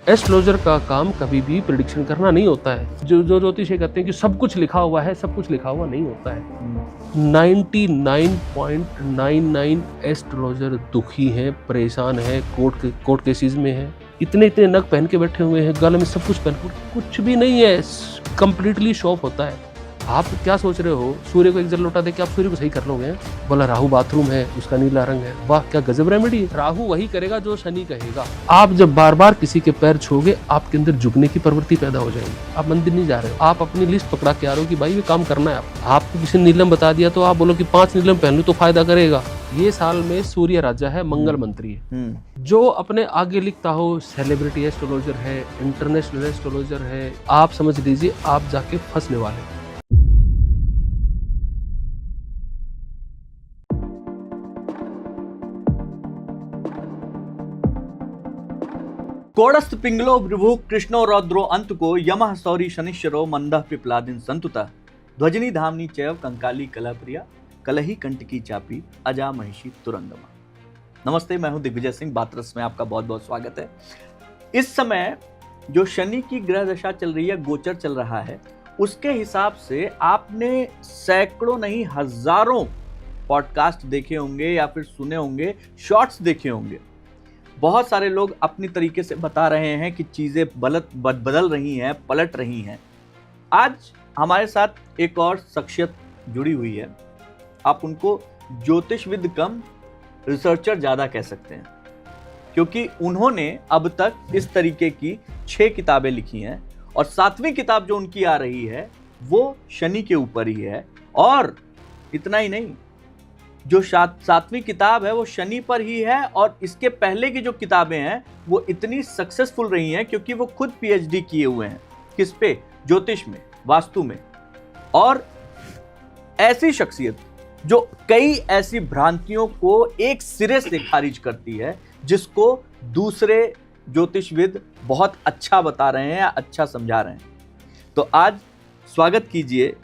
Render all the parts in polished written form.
Astrologer का काम कभी भी प्रिडिक्शन करना नहीं होता है। जो ज्योतिष ये कहते हैं कि सब कुछ लिखा हुआ है, सब कुछ लिखा हुआ नहीं होता है। 99.99 एस्ट्रोलॉजर दुखी हैं, परेशान हैं, कोर्ट केसेस में हैं, इतने नग पहन के बैठे हुए हैं, गले में सब कुछ पहन, कुछ भी नहीं है, कंप्लीटली शो ऑफ होता है। आप क्या सोच रहे हो, सूर्य को एक जल लौटा दे के आप सूर्य को सही कर लोगे? बोला राहु बाथरूम है, उसका नीला रंग है, वाह क्या गजब रेमेडी है। राहु वही करेगा जो शनि कहेगा। आप जब बार बार किसी के पैर छूओगे, आपके अंदर झुकने की प्रवृत्ति पैदा हो जाएगी। आप मंदिर नहीं जा रहे हो, आप अपनी लिस्ट पकड़ा के आ रहे हो कि भाई ये काम करना है। आपको किसी ने नीलम बता दिया तो आप बोलो कि 5 नीलम पहन लो तो फायदा करेगा। ये साल में सूर्य राजा है, मंगल मंत्री है। जो अपने आगे लिखता हो सेलिब्रिटी एस्ट्रोलॉजर है, इंटरनेशनल एस्ट्रोलॉजर है, आप समझ लीजिए आप जाके फंसने वाले। कोड़स्त पिंगलो विभु कृष्णो रौद्रो अंतको यमः सौरी शनिश्चरो मंदः पिप्लादिन संतुता ध्वजनी धामनी चैव कंकाली कलहप्रिया कलही कंटकी चापी अजा महिषी तुरंगमा। नमस्ते, मैं हूं दिग्विजय सिंह। बातरस में आपका बहुत बहुत स्वागत है। इस समय जो शनि की ग्रह दशा चल रही है, गोचर चल रहा है, उसके हिसाब से आपने सैकड़ों नहीं हजारों पॉडकास्ट देखे होंगे या फिर सुने होंगे, शॉर्ट्स देखे होंगे। बहुत सारे लोग अपनी तरीके से बता रहे हैं कि चीजें बदल रही हैं, पलट रही हैं। आज हमारे साथ एक और शख्सियत जुड़ी हुई है। आप उनको ज्योतिषविद कम रिसर्चर ज्यादा कह सकते हैं, क्योंकि उन्होंने अब तक इस तरीके की 6 किताबें लिखी हैं और 7वीं किताब जो उनकी आ रही है वो शनि के ऊपर ही है। और इतना ही नहीं, जो 7वीं किताब है वो शनि पर ही है। और इसके पहले की जो किताबें हैं वो इतनी सक्सेसफुल रही हैं क्योंकि वो खुद पीएचडी किए हुए हैं। किस पे? ज्योतिष में, वास्तु में। और ऐसी शख्सियत जो कई ऐसी भ्रांतियों को एक सिरे से खारिज करती है, जिसको दूसरे ज्योतिषविद बहुत अच्छा बता रहे हैं या अच्छा समझा रहे हैं। तो आज स्वागत कीजिए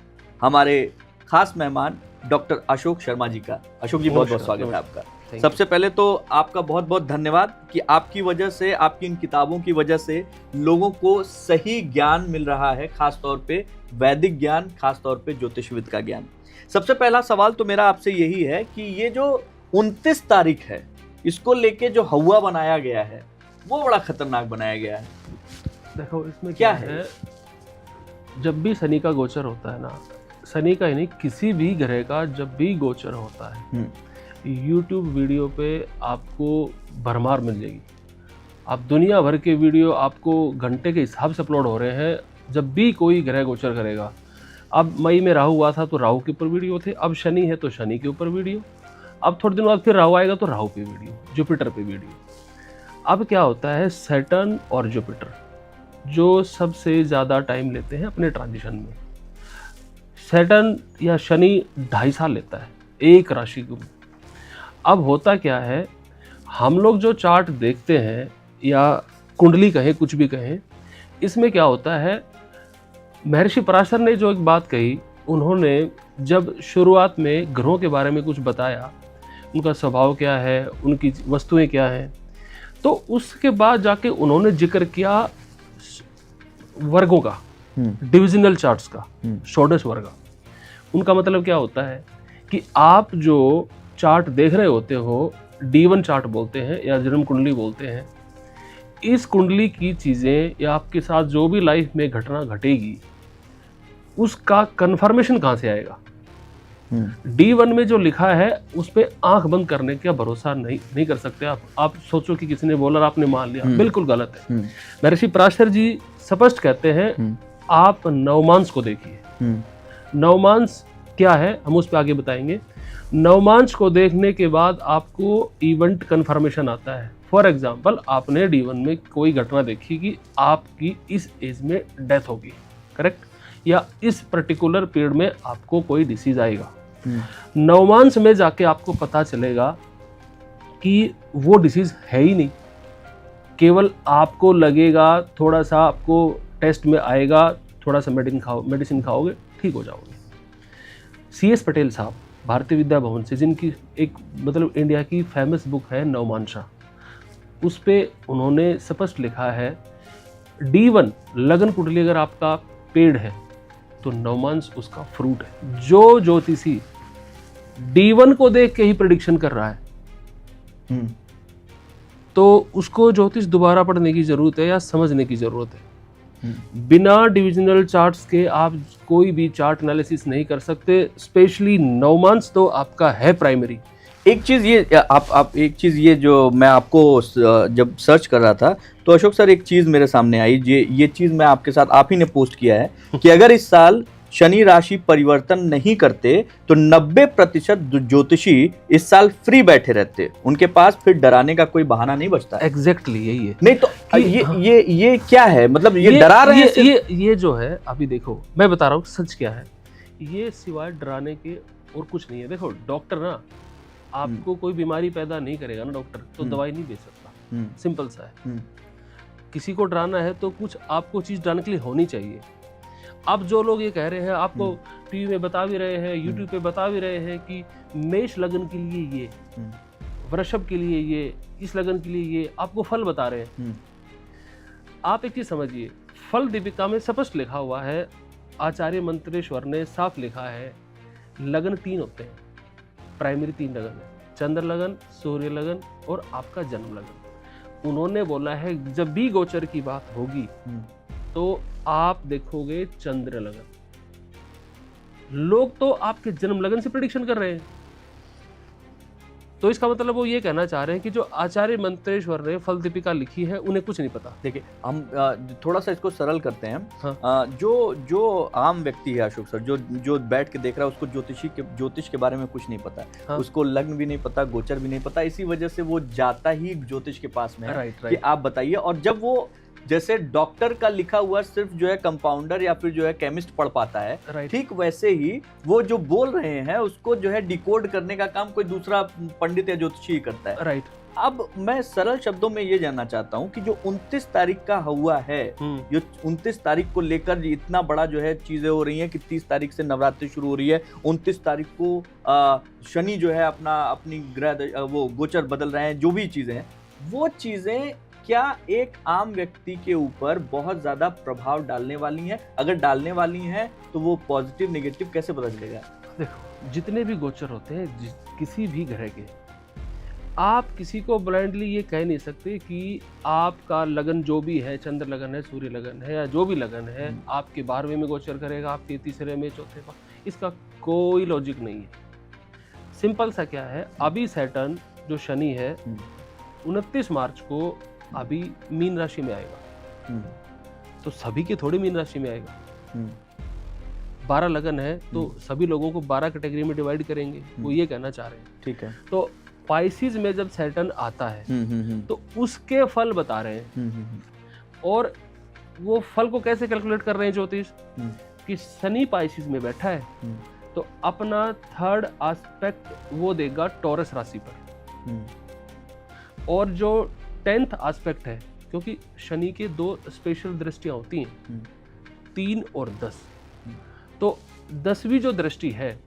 हमारे खास मेहमान डॉक्टर अशोक शर्मा जी का। अशोक जी, बहुत बहुत स्वागत है आपका। सबसे पहले तो आपका बहुत बहुत धन्यवाद कि आपकी वजह से, आपकी इन किताबों की वजह से लोगों को सही ज्ञान मिल रहा है, खासतौर पे वैदिक ज्ञान, खासतौर पे ज्योतिषविद का ज्ञान। सबसे पहला सवाल तो मेरा आपसे यही है कि ये जो 29 तारीख है, इसको लेके जो हवा बनाया गया है वो बड़ा खतरनाक बनाया गया है। देखो इसमें क्या है, जब भी शनि का गोचर होता है ना, शनि का ही नहीं किसी भी ग्रह का जब भी गोचर होता है, YouTube वीडियो पे आपको भरमार मिल जाएगी। आप दुनिया भर के वीडियो आपको घंटे के हिसाब से अपलोड हो रहे हैं। जब भी कोई ग्रह गोचर करेगा, अब मई में राहु हुआ था तो राहु के ऊपर वीडियो थे, अब शनि है तो शनि के ऊपर वीडियो, अब थोड़े दिन बाद फिर राहु आएगा तो राहु पे वीडियो, जुपिटर पे वीडियो। अब क्या होता है, सैटर्न और जुपिटर जो सबसे ज़्यादा टाइम लेते हैं अपने ट्रांजिशन में। सैटर्न या शनि 2.5 साल लेता है एक राशि को। अब होता क्या है, हम लोग जो चार्ट देखते हैं या कुंडली कहें, कुछ भी कहें, इसमें क्या होता है, महर्षि पराशर ने जो एक बात कही, उन्होंने जब शुरुआत में ग्रहों के बारे में कुछ बताया, उनका स्वभाव क्या है, उनकी वस्तुएं क्या हैं, तो उसके बाद जाके उन्होंने जिक्र किया वर्गों का, डिविजनल चार्ट्स का, षोडश वर्ग। उनका मतलब क्या होता है कि आप जो चार्ट देख रहे होते हो, D1 चार्ट बोलते हैं या जन्म कुंडली बोलते हैं, इस कुंडली की चीज़ें या आपके साथ जो भी लाइफ में घटना घटेगी उसका कंफर्मेशन कहाँ से आएगा। D1 में जो लिखा है उस पर आंख बंद करने का भरोसा नहीं कर सकते आप सोचो कि किसी ने बोला आपने मान लिया, बिल्कुल गलत है। महर्षि पराशर जी स्पष्ट कहते हैं, आप नवमांस को देखिए। नवमांस क्या है हम उस पर आगे बताएंगे। नवमांस को देखने के बाद आपको इवेंट कंफर्मेशन आता है। फॉर एग्जाम्पल, आपने D1 में कोई घटना देखी कि आपकी इस एज में डेथ होगी, करेक्ट, या इस पर्टिकुलर पीरियड में आपको कोई डिसीज आएगा। नवमांस में जाके आपको पता चलेगा कि वो डिसीज है ही नहीं, केवल आपको लगेगा, थोड़ा सा आपको टेस्ट में आएगा, थोड़ा सा मेडिसिन खाओगे, ठीक हो जाओगे। CS पटेल साहब भारतीय विद्या भवन से, जिनकी एक मतलब इंडिया की फेमस बुक है नवमांशा, उस पे उन्होंने स्पष्ट लिखा है D1 लगन कुंडली अगर आपका पेड़ है तो नवमांस उसका फ्रूट है। जो ज्योतिषी D1 को देख के ही प्रेडिक्शन कर रहा है तो उसको ज्योतिष दोबारा पढ़ने की जरूरत है या समझने की जरूरत है। बिना डिविजनल चार्ट्स के आप कोई भी चार्ट एनालिसिस नहीं कर सकते, स्पेशली नवमांस तो आपका है प्राइमरी। एक चीज ये आप एक चीज ये जो मैं आपको जब सर्च कर रहा था तो अशोक सर एक चीज मेरे सामने आई, ये चीज मैं आपके साथ आप ही ने पोस्ट किया है कि अगर इस साल शनि राशि परिवर्तन नहीं करते तो 90% ज्योतिषी इस साल फ्री बैठे रहते, उनके पास फिर डराने का कोई बहाना नहीं बचता। एग्जैक्टली यही है। नहीं तो ये क्या है, मतलब ये डरा रहे हैं ये जो है अभी देखो मैं बता रहा हूँ सच क्या है, ये सिवाय डराने के और कुछ नहीं है। देखो डॉक्टर ना आपको कोई बीमारी पैदा नहीं करेगा ना डॉक्टर, तो दवाई नहीं दे सकता, सिंपल सा है। किसी को डराना है तो कुछ आपको चीज डराने के लिए होनी चाहिए। अब जो लोग ये कह रहे हैं, आपको टीवी में बता भी रहे हैं, यूट्यूब पे बता भी रहे हैं कि मेष लगन के लिए ये, वृषभ के लिए ये, इस लगन के लिए ये, आपको फल बता रहे हैं। आप एक चीज समझिए, फल दीपिका में स्पष्ट लिखा हुआ है, आचार्य मंत्रेश्वर ने साफ लिखा है, लगन 3 होते हैं, प्राइमरी 3 लगन है, चंद्र लगन, सूर्य लगन और आपका जन्म लगन। उन्होंने बोला है जब भी गोचर की बात होगी तो आप देखोगे चंद्र लगन। लोग तो आपके जन्म लगन से प्रेडिक्शन कर रहे हैं, तो इसका मतलब वो ये कहना चाह रहे हैं कि जो आचार्य मंत्रेश्वर ने फल दीपिका लिखी है उन्हें कुछ नहीं पता। देखिए हम थोड़ा सा इसको सरल करते हैं। हाँ। जो आम व्यक्ति है अशोक सर, जो बैठ के देख रहा है, उसको ज्योतिष के बारे में कुछ नहीं पता है। हाँ। उसको लग्न भी नहीं पता, गोचर भी नहीं पता, इसी वजह से वो जाता ही ज्योतिष के पास में है। राइट। कि आप बताइए। और जब वो जैसे डॉक्टर का लिखा हुआ सिर्फ जो है कंपाउंडर या फिर जो है केमिस्ट पढ़ पाता है, ठीक वैसे ही वो जो बोल रहे हैं उसको जो है डिकोड करने का काम कोई दूसरा पंडित या ज्योतिषी करता है। राइट। अब मैं सरल शब्दों में ये जानना चाहता हूँ कि जो 29 तारीख का हुआ है, जो 29 तारीख को लेकर इतना बड़ा जो है चीजें हो रही हैं कि 30 तारीख से नवरात्रि शुरू हो रही है, 29 तारीख को शनि जो है अपनी ग्रह वो गोचर बदल रहे हैं, जो भी चीजें हैं वो चीजें क्या एक आम व्यक्ति के ऊपर बहुत ज्यादा प्रभाव डालने वाली हैं? अगर डालने वाली हैं तो वो पॉजिटिव नेगेटिव कैसे पता चलेगा? देखो जितने भी गोचर होते हैं किसी भी ग्रह के, आप किसी को ब्लाइंडली ये कह नहीं सकते कि आपका लगन जो भी है, चंद्र लगन है, सूर्य लगन है या जो भी लगन है, आपके 12वें में गोचर करेगा, आपके 3रे में, 4थे में। इसका कोई लॉजिक नहीं है। सिंपल सा क्या है, अभी सैटर्न जो शनि है 29 मार्च को अभी मीन राशि में आएगा, तो सभी के थोड़ी मीन राशि में आएगा। 12 लगन है तो सभी लोगों को 12 कैटेगरी में डिवाइड करेंगे, वो ये कहना चाह रहे हैं। ठीक है। तो पाइसिस में जब सैटर्न आता है तो उसके फल बता रहे हैं। और वो फल को कैसे कैलकुलेट कर रहे हैं ज्योतिष, कि शनि पाइसिस में बैठा है तो अपना 3rd एस्पेक्ट वो देगा टॉरस राशि पर, और जो 10th एस्पेक्ट है, क्योंकि शनि के 2 स्पेशल दृष्टियां होती हैं, 3 और 10, तो 10वीं जो दृष्टि है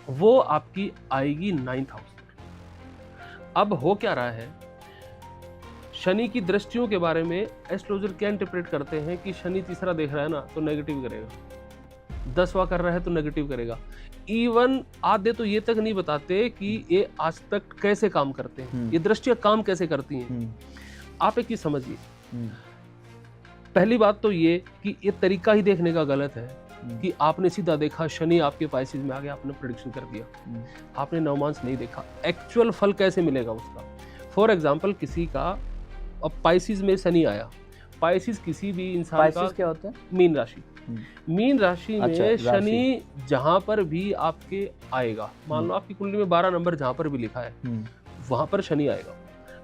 वो आपकी आएगी 9th हाउस पर। अब हो क्या रहा है, शनि की दृष्टियों के बारे में एस्ट्रोलॉजर क्या इंटरप्रेट करते हैं कि शनि 3रा देख रहा है ना तो नेगेटिव करेगा, 10वां कर रहा है तो नेगेटिव करेगा। इवन आधे तो ये तक नहीं बताते कि ये एस्पेक्ट कैसे काम करते हैं, ये दृष्टियां काम कैसे करती हैं। आप एक चीज समझिए, पहली बात तो ये कि ये तरीका ही देखने का गलत है कि आपने सीधा देखा शनि आपके पाइसिस में आ गया, आपने प्रेडिक्शन कर दिया, आपने नवमांस नहीं देखा, एक्चुअल फल कैसे मिलेगा उसका। फॉर एग्जाम्पल किसी का अब पाइसिस में शनि आया, पाइसिस किसी भी इंसान का क्या होता है, मीन राशि, मीन राशि में शनि जहां पर भी आपके आएगा, मान लो आपकी कुंडली में 12 नंबर जहां पर भी लिखा है वहां पर शनि आएगा,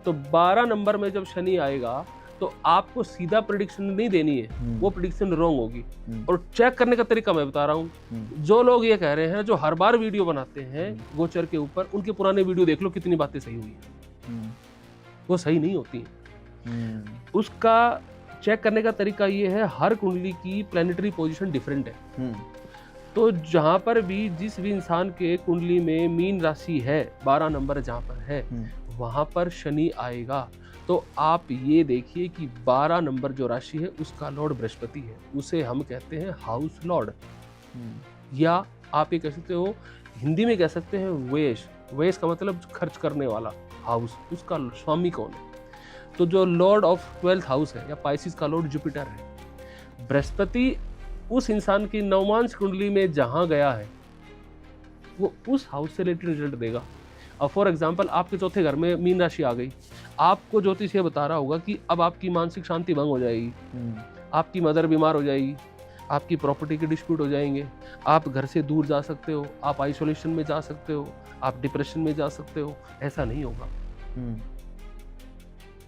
तो 12 नंबर में जब शनि आएगा तो आपको सीधा प्रेडिक्शन नहीं देनी है, वो प्रेडिक्शन रॉन्ग होगी। और चेक करने का तरीका मैं बता रहा हूँ। जो लोग ये कह रहे हैं, जो हर बार वीडियो बनाते हैं गोचर के ऊपर, उनके पुराने वीडियो देख लो कितनी बातें सही हुई है, वो सही नहीं होती है। उसका चेक करने का तरीका ये है, हर कुंडली की प्लैनेटरी पोजीशन डिफरेंट है, तो जहां पर भी जिस भी इंसान के कुंडली में मीन राशि है, 12 नंबर जहां पर है वहां पर शनि आएगा, तो आप ये देखिए कि 12 नंबर जो राशि है उसका लॉर्ड बृहस्पति है, उसे हम कहते हैं हाउस लॉर्ड, या आप ये कह सकते हो, हिंदी में कह सकते हैं वेश। वेश का मतलब खर्च करने वाला, हाउस, उसका स्वामी कौन है? तो जो लॉर्ड ऑफ 12th हाउस है या पाइसिस का लॉर्ड जुपिटर है। बृहस्पति उस इंसान की नवमांश कुंडली में जहां गया है वो उस हाउस से रिलेटेड रिजल्ट देगा। अब फॉर एग्जाम्पल आपके चौथे घर में मीन राशि आ गई, आपको ज्योतिष ये बता रहा होगा कि अब आपकी मानसिक शांति भंग हो जाएगी, आपकी मदर बीमार हो जाएगी, आपकी प्रॉपर्टी के डिस्प्यूट हो जाएंगे, आप घर से दूर जा सकते हो, आप आइसोलेशन में जा सकते हो, आप डिप्रेशन में जा सकते हो। ऐसा नहीं होगा।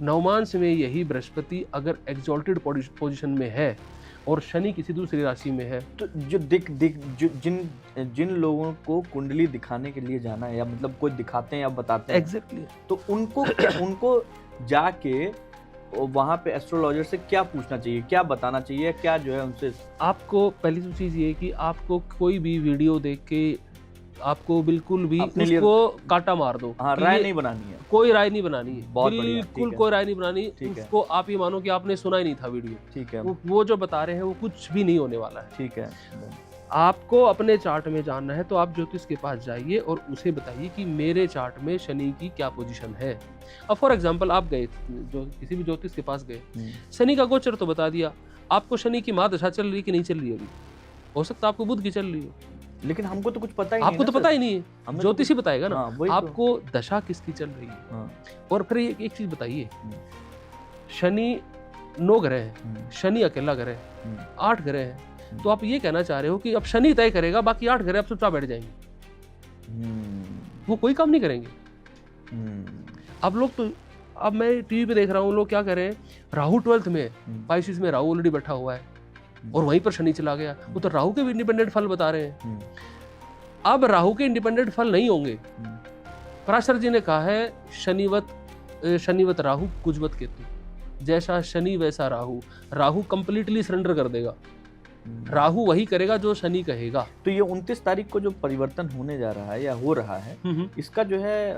नवमांश में यही बृहस्पति अगर एक्सॉल्टेड पोजीशन में है और शनि किसी दूसरी राशि में है, तो जिन लोगों को कुंडली दिखाने के लिए जाना है, या मतलब कोई दिखाते हैं या बताते हैं, एग्जैक्टली, तो उनको जाके वहाँ पे एस्ट्रोलॉजर से क्या पूछना चाहिए, क्या बताना चाहिए, क्या जो है उनसे? आपको पहली तो चीज़ ये है कि आपको कोई भी वीडियो देख के आपको बिल्कुल भी उसको काटा मार दो। हाँ, राय नहीं बनानी है, कोई राय नहीं बनानी है, बहुत बिल्कुल कोई राय नहीं बनानी। उसको आप ये मानो कि आपने सुना ही नहीं था वीडियो। ठीक है, वो जो बता रहे हैं वो कुछ भी नहीं होने वाला है। ठीक है। आपको अपने चार्ट में जानना है तो आप ज्योतिष के पास जाइए और उसे बताइए कि मेरे चार्ट में शनि की क्या पोजीशन है। अब फॉर एग्जांपल आप गए जो किसी भी ज्योतिष के पास गए, शनि का गोचर तो बता दिया, आपको शनि की महादशा चल रही कि नहीं चल रही? अभी हो सकता है आपको बुध की चल रही हो, लेकिन हमको तो कुछ पता ही नहीं। आपको तो पता ही नहीं है, ज्योतिष ही बताएगा ना। आपको दशा किसकी चल रही है। और फिर एक चीज बताइए, शनि 9 ग्रह है, शनि अकेला ग्रह है, 8 ग्रह है, तो आप ये कहना चाह रहे हो कि अब शनि तय करेगा, बाकी 8 ग्रह अब चुपचाप बैठ जाएंगे, वो कोई काम नहीं करेंगे। अब लोग तो, अब मैं टीवी पे देख रहा हूँ, लोग क्या कर रहे हैं, राहु 12th में, पाइसिस में राहु ऑलरेडी बैठा हुआ है और वहीं पर शनि चला गया, वो तो राहु के भी इंडिपेंडेंट फल बता रहे हैं। अब राहु के इंडिपेंडेंट फल नहीं होंगे। पराशर जी ने कहा है, शनिवत राहु कुजवत केतु, जैसा शनि वैसा राहु। राहु कंप्लीटली सरेंडर कर देगा, राहु वही करेगा जो शनि कहेगा। तो ये 29 तारीख को जो परिवर्तन होने जा रहा है या हो रहा है, इसका जो है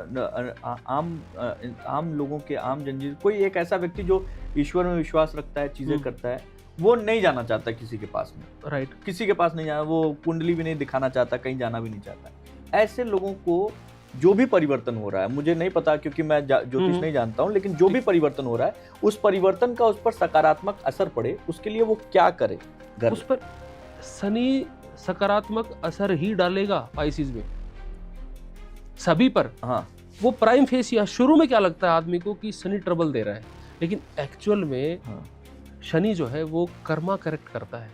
आम लोगों के, आम जनजीवन, कोई एक ऐसा व्यक्ति जो ईश्वर में विश्वास रखता है, चीजें करता है, वो नहीं जाना चाहता किसी के पास में। राइट, किसी के पास नहीं जाना, वो कुंडली भी नहीं दिखाना चाहता, कहीं जाना भी नहीं चाहता। ऐसे लोगों को जो भी परिवर्तन हो रहा है, मुझे नहीं पता क्योंकि मैं ज्योतिष नहीं जानता हूँ, लेकिन जो भी परिवर्तन हो रहा है, उस परिवर्तन का उस पर सकारात्मक असर पड़े, उसके लिए वो क्या करे? उस पर शनि सकारात्मक असर ही डालेगा पाइसिस में, सभी पर। हाँ, वो प्राइम फेस या शुरू में क्या लगता है आदमी को कि शनि ट्रबल दे रहा है, लेकिन एक्चुअल में शनि जो है वो कर्मा करेक्ट करता है।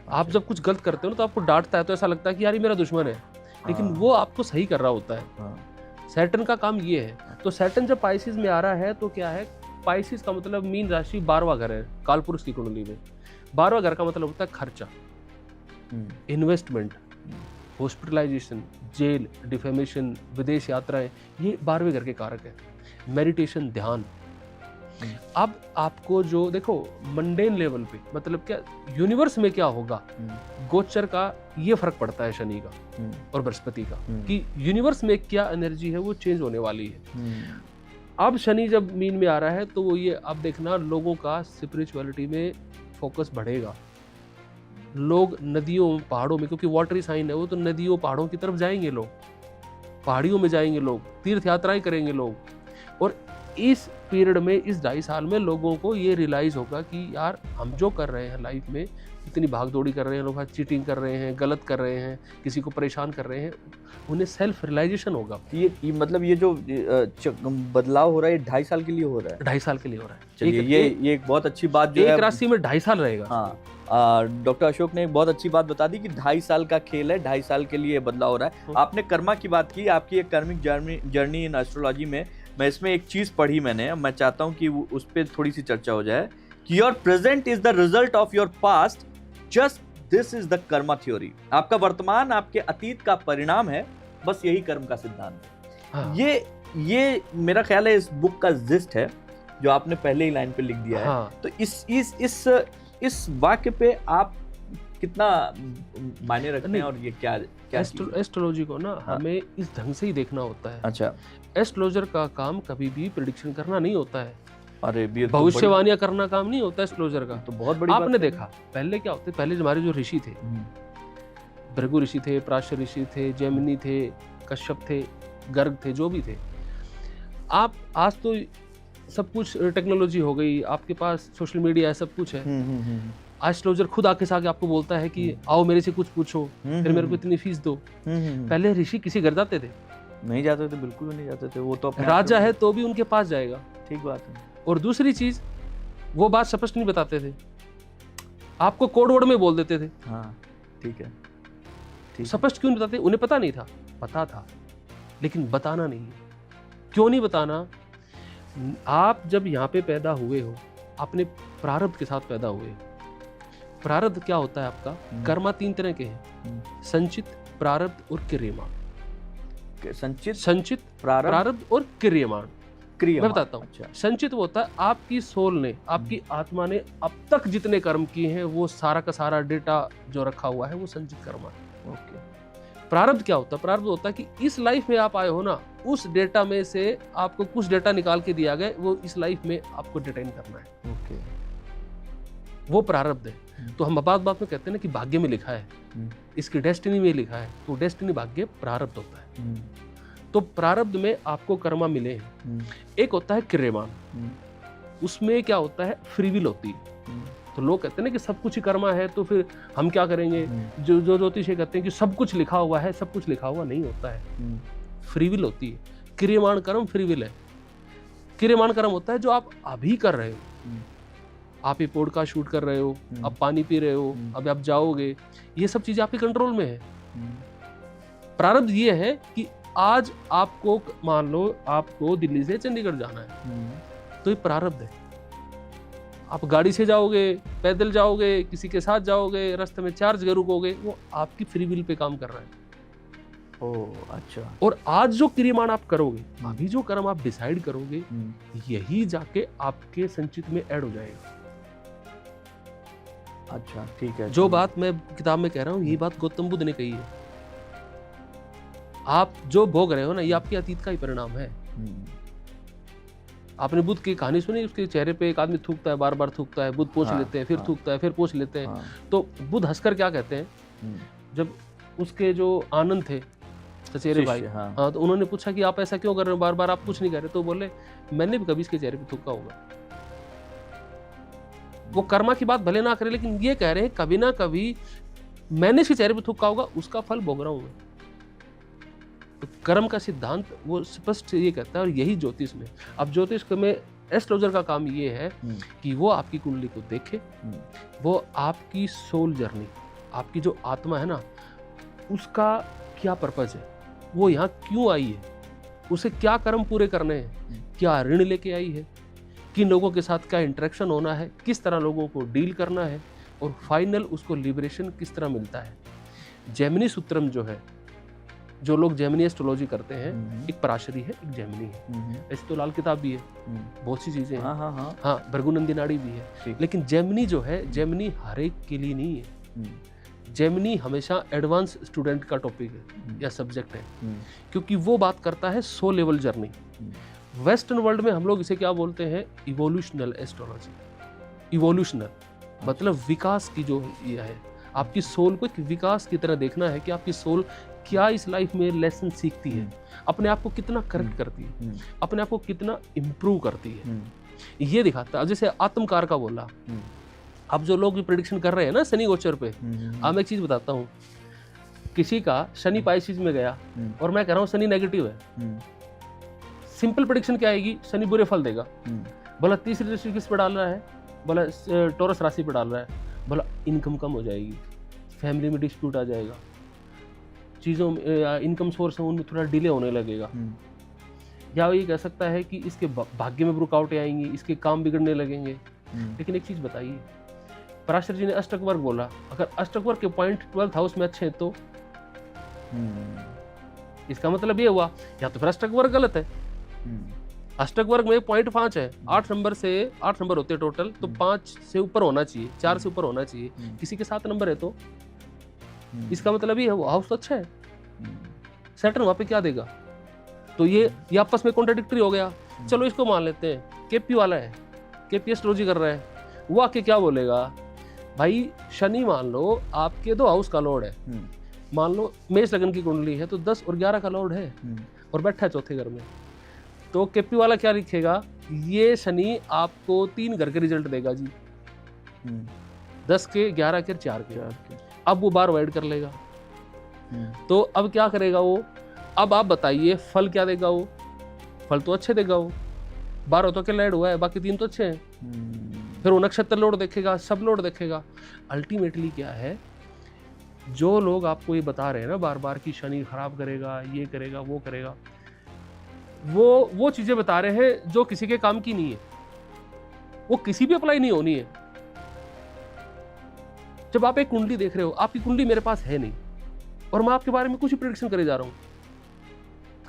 आप जब कुछ गलत करते हो ना तो आपको डांटता है तो ऐसा लगता है कि यार ये मेरा दुश्मन है, लेकिन वो आपको सही कर रहा होता है। सैटर्न का काम ये है। तो सैटर्न जब पाइसिस में आ रहा है तो क्या है, पाइसिस का मतलब मीन राशि 12वां घर है कालपुरुष की कुंडली में। 12वां घर का मतलब होता है खर्चा, इन्वेस्टमेंट, हॉस्पिटलाइजेशन, जेल, डिफेमेशन, विदेश यात्राएं, ये 12वें घर के कारक है। मेडिटेशन, ध्यान। अब आपको जो देखो मंडेन लेवल पे, मतलब क्या यूनिवर्स में क्या होगा, गोचर का ये फर्क पड़ता है शनि का और बृहस्पति का, कि यूनिवर्स में क्या एनर्जी है वो चेंज होने वाली है। अब शनि जब मीन में आ रहा है तो वो ये, अब देखना लोगों का स्पिरिचुअलिटी में फोकस बढ़ेगा। लोग नदियों पहाड़ों में, क्योंकि वाटरी साइन है वो, तो नदियों पहाड़ों की तरफ जाएंगे, लोग पहाड़ियों में जाएंगे, लोग तीर्थ यात्राएं करेंगे लोग। और इस पीरियड में, इस 2.5 साल में लोगों को ये रियलाइज होगा कि यार हम जो कर रहे हैं लाइफ में, इतनी भागदौड़ी कर रहे हैं, लोग चीटिंग कर रहे हैं, गलत कर रहे हैं, किसी को परेशान कर रहे हैं, उन्हें सेल्फ रियलाइजेशन होगा। ये मतलब ये जो बदलाव हो रहा है 2.5 साल के लिए हो रहा है। 2.5 साल के लिए हो रहा है। चलिए, ये एक बहुत अच्छी बात जो है, एक राशि में 2.5 साल रहेगा। हाँ, डॉक्टर अशोक ने एक बहुत अच्छी बात बता दी कि 2.5 साल का खेल है, 2.5 साल के लिए बदलाव हो रहा है। आपने कर्मा की बात की, आपकी एक कर्मिक जर्नी इन एस्ट्रोलॉजी में, मैं इसमें एक चीज पढ़ी मैंने, मैं चाहता हूं कि उस पर थोड़ी सी चर्चा हो जाए कि your present is the result of your past, just this is the Karma theory. आपका वर्तमान आपके अतीत का परिणाम है, बस यही कर्म का सिद्धांत है। हाँ। ये मेरा ख्याल है इस बुक का जिस्ट है जो आपने पहले ही लाइन पे लिख दिया है। हाँ। तो इस वाक्य पे आप कितना मायने रखते हैं और ये क्या एस्ट्रोलॉजी को ना, हाँ, हमें इस ढंग से ही देखना होता है। अच्छा, एस्ट्रोलॉजर का काम कभी भी प्रेडिक्शन करना नहीं होता है। अरे ये तो बड़ी- भविष्यवाणियां करना काम नहीं होता एस्ट्रोलॉजर का। तो बहुत बड़ी आपने बात है। देखा पहले क्या होते, पहले हमारे जो ऋषि थे, भृगु ऋषि थे, प्राश्य ऋषि थे, जैमिनी थे, कश्यप थे, गर्ग थे, जो भी थे। आप आज तो सब कुछ टेक्नोलॉजी हो गई, आपके पास सोशल मीडिया है, सब कुछ है। एस्ट्रोलॉजर खुद आके से आके आपको बोलता है कि आओ मेरे से कुछ पूछो, फिर मेरे को इतनी फीस दो। पहले ऋषि किसी घर जाते थे, नहीं जाते थे, बिल्कुल भी नहीं जाते थे। वो तो अपने राजा आप से- है तो भी उनके पास जाएगा। ठीक बात है। और दूसरी चीज, वो बात स्पष्ट नहीं बताते थे, आपको कोड वर्ड में बोल देते थे। हाँ ठीक है, ठीक है। स्पष्ट क्यों नहीं बताते? उन्हें पता नहीं था, पता था लेकिन बताना नहीं है। क्यों नहीं बताना? आप जब यहाँ पे पैदा हुए हो, अपने प्रारब्ध के साथ पैदा हुए हो। प्रारब्ध क्या होता है आपका? कर्मा 3 तरह के हैं, संचित, प्रारब्ध और क्रियमाण। संचित, प्रारब्ध और क्रियमाण। मैं बताता हूँ। अच्छा। संचित वो होता है आपकी सोल ने, आपकी आत्मा ने अब तक जितने कर्म किए हैं, वो सारा का सारा डेटा जो रखा हुआ है, वो संचित कर्म है। ओके। प्रारब्ध क्या होता है? प्रारब्ध होता है कि इस लाइफ में आप आए हो ना, उस डेटा में से आपको कुछ डेटा निकाल के दिया गया, वो इस लाइफ में आपको डिटेन करना है। ओके। वो प्रारब्ध है। तो हम बात बात में कहते हैं ना कि भाग्य में लिखा है, इसकी डेस्टिनी में लिखा है, तो डेस्टिनी भाग्य प्रारब्ध होता है। तो प्रारब्ध में आपको कर्मा मिले हैं। एक होता है क्रियमाण, उसमें क्या होता है? फ्री विल होती है। तो लोग कहते हैं ना कि सब कुछ ही कर्मा है, तो फिर हम क्या करेंगे? जो ज्योतिष कहते हैं कि सब कुछ लिखा हुआ है, सब कुछ लिखा हुआ नहीं होता है। फ्री विल होती है। क्रियमाण कर्म फ्री विल है। क्रियमाण कर्म होता है जो आप अभी कर रहे हो। आप ये पॉडकास्ट शूट कर रहे हो, अब पानी पी रहे हो, अब आप जाओगे, ये सब चीजें आपके कंट्रोल में है। प्रारब्ध ये है कि आज आपको, मान लो आपको दिल्ली से चंडीगढ़ जाना है, तो ये प्रारब्ध है। आप गाड़ी से जाओगे, पैदल जाओगे, किसी के साथ जाओगे, रास्ते में चार्ज जगह रुकोगे, वो आपकी फ्री विल पे काम कर रहा है। ओह अच्छा। और आज जो क्रियमाण आप करोगे, अभी जो कर्म आप डिसाइड करोगे, यही जाके आपके संचित में ऐड हो जाएगा। अच्छा ठीक है। जो बात मैं किताब में कह रहा हूँ, यही बात गौतम बुद्ध ने कही है। आप जो भोग रहे हो ना, ये आपके अतीत का ही परिणाम है। आपने बुद्ध की कहानी सुनी? उसके चेहरे पे एक आदमी थूकता है, बार बार थूकता है, बुद्ध पोंछ लेते हैं, फिर थूकता है, फिर पोंछ लेते हैं। तो बुद्ध हंसकर क्या कहते हैं, जब उसके जो आनंद थे चचेरे भाई, हाँ, तो उन्होंने पूछा कि आप ऐसा क्यों कर रहे हो, बार बार आप कुछ नहीं कर रहे? तो बोले, मैंने भी कभी इसके चेहरे पे थूका होगा। वो कर्मा की बात भले ना करे, लेकिन ये कह रहे हैं कभी ना कभी मैंने इसके चेहरे पे थूका होगा, उसका फल भोग रहा हूं मैं। तो कर्म का सिद्धांत वो स्पष्ट ये कहता है, और यही ज्योतिष में। अब ज्योतिष में एस्ट्रोलॉजर का काम ये है कि वो आपकी कुंडली को देखे, वो आपकी सोल जर्नी, आपकी जो आत्मा है ना, उसका क्या पर्पज है, वो यहाँ क्यों आई है, उसे क्या कर्म पूरे करने हैं, क्या ऋण लेके आई है, किन लोगों के साथ क्या इंटरेक्शन होना है, किस तरह लोगों को डील करना है, और फाइनल उसको लिबरेशन किस तरह मिलता है। जेमिनी सूत्रम जो है, जो लोग जेमिनी एस्ट्रोलॉजी करते हैं, एक पराशरी है, एक जेमिनी है। ऐसे तो लाल किताब भी है, बहुत सी चीजें हैं। हाँ, भृगुनंदी नाड़ी भी है। लेकिन जेमिनी जो है, जेमिनी हर एक के लिए नहीं है। जेमिनी हमेशा एडवांस स्टूडेंट का टॉपिक है या सब्जेक्ट है, क्योंकि वो बात करता है 100 लेवल जर्नी। वेस्टर्न वर्ल्ड में हम लोग इसे क्या बोलते हैं? इवोल्यूशनल एस्ट्रोलॉजी। इवोल्यूशनल मतलब विकास की जो ये है, आपकी सोल को एक विकास की तरह देखना है कि आपकी सोल क्या इस लाइफ में लेसन सीखती है, अपने आप को कितना करेक्ट करती है, अपने आप को कितना इम्प्रूव करती है, ये दिखाता है। जैसे आत्मकार का बोला, अब जो लोग प्रेडिक्शन कर रहे हैं ना शनि गोचर पे, मैं एक चीज बताता हूँ। किसी का शनि पाइसिस में गया और मैं कह रहा हूँ शनि नेगेटिव है, सिंपल प्रेडिक्शन क्या आएगी? शनि बुरे फल देगा। बोला तीसरी दृष्टि किस पे डाल रहा है? बोला टॉरस राशि पे डाल रहा है। बोला इनकम कम हो जाएगी, फैमिली में डिस्प्यूट आ जाएगा, चीज़ों में इनकम सोर्स है उनमें थोड़ा डिले होने लगेगा। या वो ये कह सकता है कि इसके भाग्य में रुकावटें आएंगी, इसके काम बिगड़ने लगेंगे। लेकिन एक चीज़ बताइए, पराशर जी ने अष्टक वर्ग बोला, अगर अष्टक वर्ग के पॉइंट 12th हाउस में अच्छे हैं तो इसका मतलब ये हुआ या तो फिर अष्टक वर्ग गलत है। अष्टक वर्ग में 0.5 है, 8 नंबर से 8 नंबर होते हैं टोटल, तो 5 से ऊपर होना चाहिए, 4 से ऊपर होना चाहिए। किसी के 7 नंबर है तो इसका मतलब ये है वो हाउस तो अच्छा है, सैटर्न वहां पे क्या देगा? तो ये आपस में कॉन्ट्राडिक्टरी हो गया। चलो इसको मान लेते हैं, केपी वाला है, केपी एस्ट्रोलॉजी कर रहा है, वो आके क्या बोलेगा, भाई शनि मान लो आपके 2 हाउस का लॉर्ड है, मान लो मेष लगन की कुंडली है तो 10 और 11 का लॉर्ड है और बैठा है चौथे घर में, तो केपी वाला क्या लिखेगा, ये शनि आपको 3 घर के रिजल्ट देगा जी, 10 के, 11 के, 4 के। अब वो बार वाइड कर लेगा, तो अब क्या करेगा वो, अब आप बताइए फल क्या देगा वो, फल तो अच्छे देगा वो, 12 तो अकेला ऐड हुआ है, बाकी 3 तो अच्छे हैं। फिर वो नक्षत्र लोड देखेगा, सब लोड देखेगा। अल्टीमेटली क्या है, जो लोग आपको ये बता रहे हैं ना बार बार कि शनि खराब करेगा, ये करेगा, वो करेगा, वो चीजें बता रहे हैं जो किसी के काम की नहीं है, वो किसी भी अप्लाई नहीं होनी है। जब आप एक कुंडली देख रहे हो, आपकी कुंडली मेरे पास है नहीं और मैं आपके बारे में कुछ प्रेडिक्शन करे जा रहा हूँ।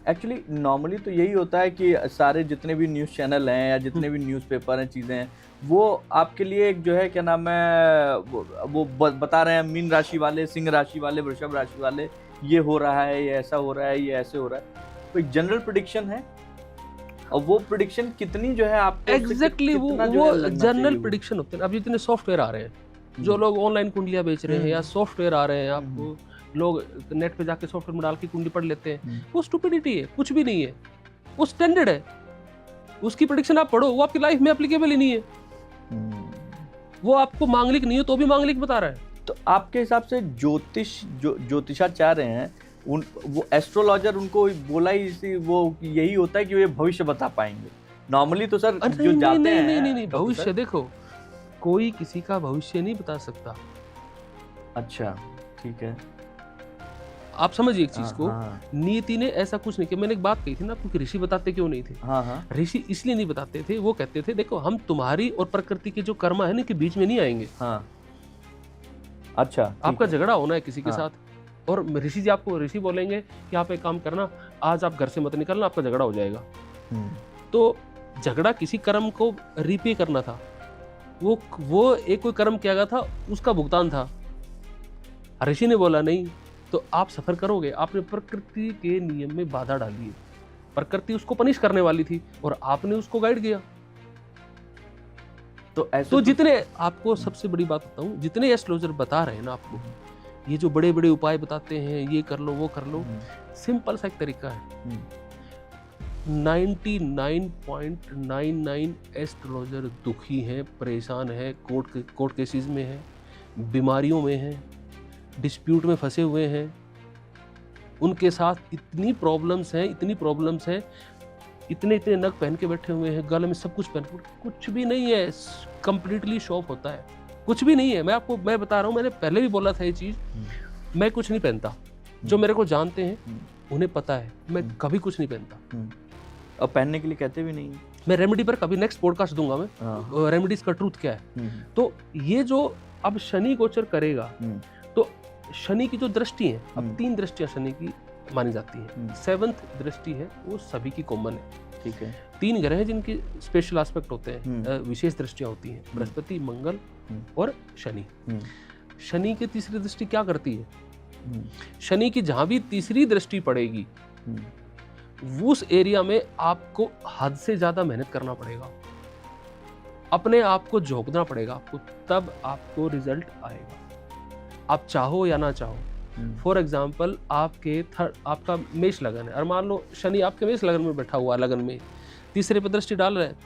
एक्चुअली नॉर्मली तो यही होता है कि सारे जितने भी न्यूज़ चैनल हैं या जितने भी न्यूज़पेपर हैं, चीज़ें हैं, वो आपके लिए एक जो है क्या नाम है, वो बता रहे हैं मीन राशि वाले, सिंह राशि वाले, वृषभ राशि वाले, ये हो रहा है, ये ऐसा हो रहा है, ये ऐसे हो रहा है, कोई जनरल प्रिडिक्शन है। और वो प्रिडिक्शन कितनी जो है आपको एग्जैक्टली वो जनरल प्रिडिक्शन होते हैं। अब जितने सॉफ्टवेयर आ रहे हैं, जो लोग ऑनलाइन कुंडलियां बेच रहे हैं या सॉफ्टवेयर आ रहे हैं, आपको लोग नेट पे जाके सॉफ्टवेयर में डाल के कुंडली पढ़ लेते हैं, वो स्टूपिडिटी है, कुछ भी नहीं है, वो स्टैंडर्ड है। उसकी प्रेडिक्शन आप पढ़ो, वो आपकी लाइफ में एप्लीकेबल ही नहीं है, वो आपको मांगलिक नहीं हो तो भी मांगलिक बता रहा है। तो आपके हिसाब से ज्योतिषाचार्य हैं, वो एस्ट्रोलॉजर, उनको बोला ही वो यही होता है कि वे भविष्य बता पाएंगे। नॉर्मली तो सर जो जाते हैं नहीं, भविष्य देखो, कोई किसी का भविष्य नहीं बता सकता। अच्छा, ठीक है, आप समझिए एक चीज को, नीति ने ऐसा कुछ नहीं किया। मैंने एक बात कही थी ना आपको कि ऋषि बताते क्यों नहीं थे। ऋषि इसलिए नहीं बताते थे, वो कहते थे देखो हम तुम्हारी और प्रकृति के जो कर्म है ना के बीच में नहीं आएंगे। अच्छा, आपका झगड़ा होना है किसी के साथ, और ऋषि जी आपको ऋषि बोलेंगे कि आप एक काम करना, आज आप घर से मत निकलना, आपका झगड़ा हो जाएगा। तो झगड़ा किसी कर्म को रिपे करना था, वो एक कोई कर्म किया गया था, उसका भुगतान था। ऋषि ने बोला नहीं, तो आप सफर करोगे। आपने प्रकृति के नियम में बाधा डाली है, प्रकृति उसको पनिश करने वाली थी और आपने उसको गाइड किया। तो जितने आपको सबसे बड़ी बात बताऊं, जितने एस्ट्रोलॉजर बता रहे हैं ना आपको, ये जो बड़े बड़े उपाय बताते हैं, ये कर लो वो कर लो, सिंपल सा एक तरीका है। 99.99 एस्ट्रोलॉजर दुखी हैं, परेशान हैं, कोर्ट केसेस में हैं, बीमारियों में हैं, डिस्प्यूट में फंसे हुए हैं, उनके साथ इतनी प्रॉब्लम्स हैं, इतने नग पहन के बैठे हुए हैं, गले में सब कुछ पहन, कुछ भी नहीं है, कंप्लीटली शॉप होता है, कुछ भी नहीं है। मैं बता रहा हूँ, मैंने पहले भी बोला था ये चीज, मैं कुछ नहीं पहनता। जो मेरे को जानते हैं उन्हें पता है, मैं कभी कुछ नहीं पहनता, और पहनने के लिए कहते भी नहीं। मैं रेमेडी पर कभी नेक्स्ट पॉडकास्ट दूंगा मैं, रेमेडीज का ट्रूथ क्या है। तो ये जो अब शनि गोचर करेगा, तो शनि की जो दृष्टि है, अब 3 दृष्टियां शनि की मानी जाती हैं। 7th दृष्टि है वो सभी की कॉमन है, ठीक है। 3 ग्रह हैं जिनकी स्पेशल एस्पेक्ट होते हैं, विशेष दृष्टियां होती हैं, बृहस्पति, मंगल और शनि। शनि की तीसरी दृष्टि क्या करती है, शनि की जहां भी तीसरी दृष्टि पड़ेगी उस एरिया में आपको हद से ज्यादा मेहनत करना पड़ेगा, अपने आप को झोंकना पड़ेगा आपको, तब आपको रिजल्ट आएगा, आप चाहो या ना चाहो। फॉर एग्जाम्पल आपका मेष लगन है और मान लो शनि आपके मेष लगन में बैठा हुआ, लगन में तीसरे पे दृष्टि डाल रहे हैं,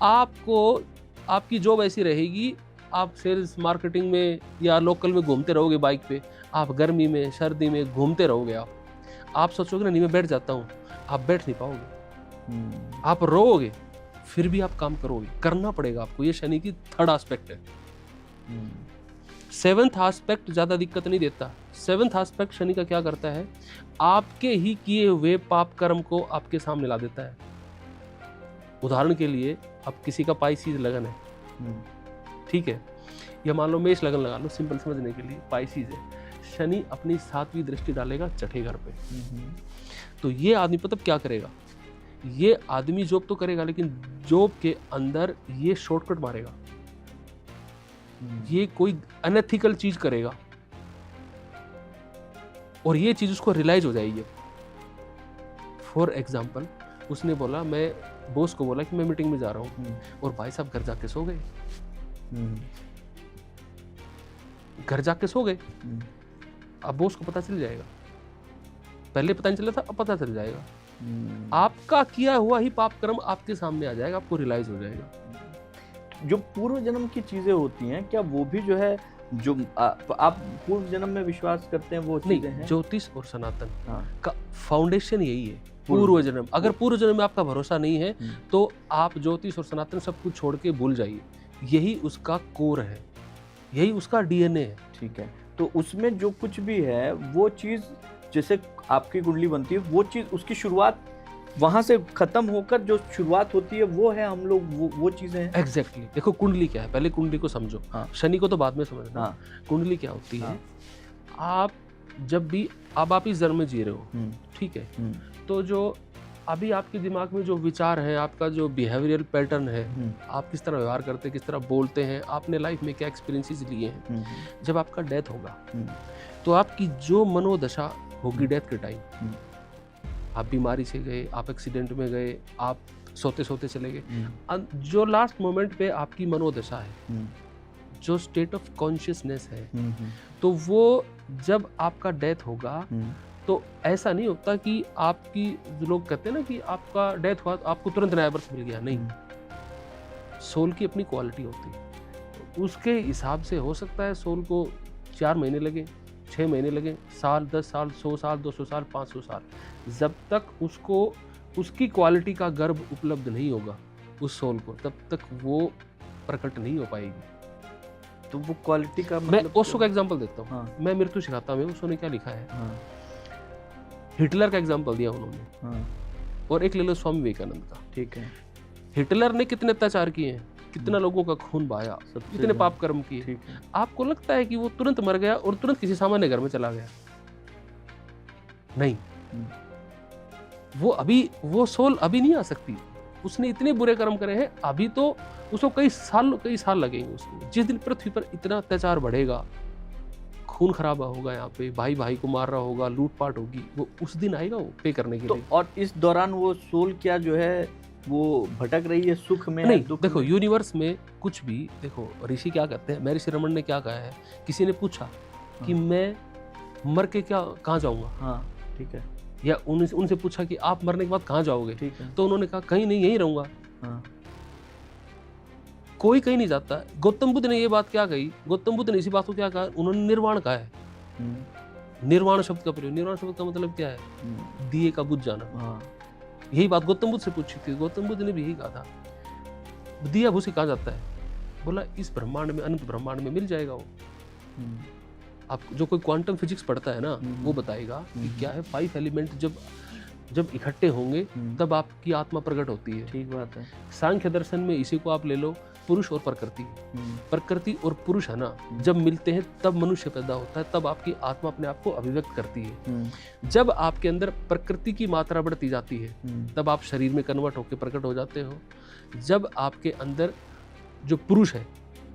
आपको आपकी जॉब ऐसी रहेगी, आप सेल्स मार्केटिंग में या लोकल में घूमते रहोगे बाइक पे, आप गर्मी में सर्दी में घूमते रहोगे, आप सोचोगे ना नहीं मैं बैठ जाता हूँ, आप बैठ नहीं पाओगे, आप रोओगे, फिर भी आप काम करोगे, करना पड़ेगा आपको। ये शनि की 3rd एस्पेक्ट है। 7th एस्पेक्ट ज्यादा दिक्कत नहीं देता। 7th एस्पेक्ट शनि का क्या करता है, आपके ही किए हुए पाप कर्म को आपके सामने ला देता है। उदाहरण के लिए अब किसी का पाइसिस लगन है, ठीक है, या मान लो मेष लगन लगा लो, सिंपल समझने के लिए पाइसिस है, शनि अपनी 7वीं दृष्टि डालेगा छठे घर पे। तो ये आदमी पता क्या करेगा, ये आदमी जॉब तो करेगा लेकिन जॉब के अंदर ये शॉर्टकट मारेगा, ये कोई अनएथिकल चीज करेगा और ये चीज उसको रियलाइज हो जाएगी। फॉर एग्जाम्पल उसने बोला मैं बॉस को बोला कि मैं मीटिंग में जा रहा हूँ, और भाई साहब घर जाके सो गए, घर जाके सो गए। अब बॉस को पता चल जाएगा, पहले पता नहीं चला था, अब पता चल जाएगा। आपका किया हुआ ही पाप कर्म आपके सामने आ जाएगा, आपको रियलाइज हो जाएगा। जो पूर्व जन्म की चीजें होती हैं, क्या वो भी जो है, जो आप पूर्व जन्म में विश्वास करते हैं वो चीजें हैं? ज्योतिष और सनातन हाँ। का फाउंडेशन यही है, पूर्व जन्म। अगर पूर्व जन्म में आपका भरोसा नहीं है तो आप ज्योतिष और सनातन सब कुछ छोड़ के भूल जाइए, यही उसका कोर है, यही उसका डीएनए है। ठीक है, तो उसमें जो कुछ भी है वो चीज, जैसे आपकी कुंडली बनती है, वो चीज उसकी शुरुआत वहां से खत्म होकर जो शुरुआत होती है वो है हम लोग, वो चीजें हैं। एग्जैक्टली। देखो कुंडली क्या है, पहले कुंडली को समझो। हाँ। शनि को तो बाद में समझना। हाँ। कुंडली क्या होती है? हाँ। आप जब भी आप इस जन्म में जी रहे हो, ठीक है, तो जो अभी आपके दिमाग में जो विचार है, आपका जो बिहेवियरल पैटर्न है, आप किस तरह व्यवहार करते हैं, किस तरह बोलते हैं, आपने लाइफ में क्या एक्सपीरियंसेस लिए हैं, जब आपका डेथ होगा तो आपकी जो मनोदशा होगी डेथ के टाइम, आप बीमारी से गए, आप एक्सीडेंट में गए, आप सोते सोते चले गए, जो लास्ट मोमेंट पे आपकी मनोदशा है, जो स्टेट ऑफ कॉन्शियसनेस है, तो वो जब आपका डेथ होगा तो ऐसा नहीं होता कि आपकी, जो लोग कहते हैं ना कि आपका डेथ हुआ तो आपको तुरंत नया बर्थ मिल गया, नहीं। सोल की अपनी क्वालिटी होती है, उसके हिसाब से हो सकता है सोल को 4 महीने लगे, 6 महीने लगे, साल, 10 साल, 100 साल, 200 साल, 500 साल, जब तक उसको उसकी क्वालिटी का गर्भ उपलब्ध नहीं होगा उस सोल को, तब तक वो प्रकट नहीं हो पाएगी। तो वो क्वालिटी का मैं मतलब ओशो का एग्जांपल देता हूँ। हाँ। मैं मृत्यु सिखाता हूँ, ओशो ने क्या लिखा है। हाँ। हिटलर का एग्जांपल दिया उन्होंने। हाँ। और एक ले लो स्वामी विवेकानंद का। ठीक है। हिटलर ने कितने अत्याचार किए हैं, कितना लोगों का खून बहाया, कितने पाप कर्म किए। ठीक है। आपको लगता है कि वो तुरंत मर गया और तुरंत किसी सामान्य घर में चला गया? नहीं, वो सोल अभी नहीं आ सकती। उसने इतने बुरे कर्म करे हैं, अभी तो उसको कई साल लगेंगे। उसको जिस दिन पृथ्वी पर इतना अत्याचार बढ़ेगा, खून खराबा होगा, यहाँ पे भाई भाई को मार रहा होगा, लूटपाट होगी, वो उस दिन आएगा वो पे करने के लिए। और इस दौरान वो सोल क्या जो है वो भटक रही है, सुख में नहीं, है, दुख देखो में? यूनिवर्स में कुछ भी, देखो ऋषि क्या कहते हैं, महर्षि रमन ने क्या कहा है, किसी ने पूछा कि मैं मर के कहाँ जाऊंगा। हाँ। ठीक है। या उनसे पूछा कि आप मरने के बाद कहाँ जाओगे, ठीक है। तो उन्होंने कहा कहीं नहीं, यहीं रहूंगा। हाँ। कोई कहीं नहीं जाता। गौतम बुद्ध ने ये बात क्या कही, गौतम बुद्ध ने इसी बात को क्या कहा, उन्होंने निर्वाण कहा है। निर्वाण शब्द का प्रयोग, निर्वाण शब्द का मतलब क्या है, दिए का बुझ जाना। हाँ। यही बात गौतम बुद्ध से पूछी थी, गौतम बुद्ध ने भी यही कहा था, दिया भूसी कहाँ जाता है, बोला इस ब्रह्मांड में, अनंत ब्रह्मांड में मिल जाएगा वो। आप जो कोई क्वांटम फिजिक्स पढ़ता है ना, वो बताएगा कि क्या है, 5 एलिमेंट जब इकट्ठे होंगे तब आपकी आत्मा प्रकट होती है। ठीक बात है। सांख्य दर्शन में इसी को आप ले लो, पुरुष और प्रकृति। प्रकृति और पुरुष है ना, जब मिलते हैं तब मनुष्य पैदा होता है, तब आपकी आत्मा अपने आप को अभिव्यक्त करती है। जब आपके अंदर प्रकृति की मात्रा बढ़ती जाती है तब आप शरीर में कन्वर्ट होकर प्रकट हो जाते हो। जब आपके अंदर जो पुरुष है,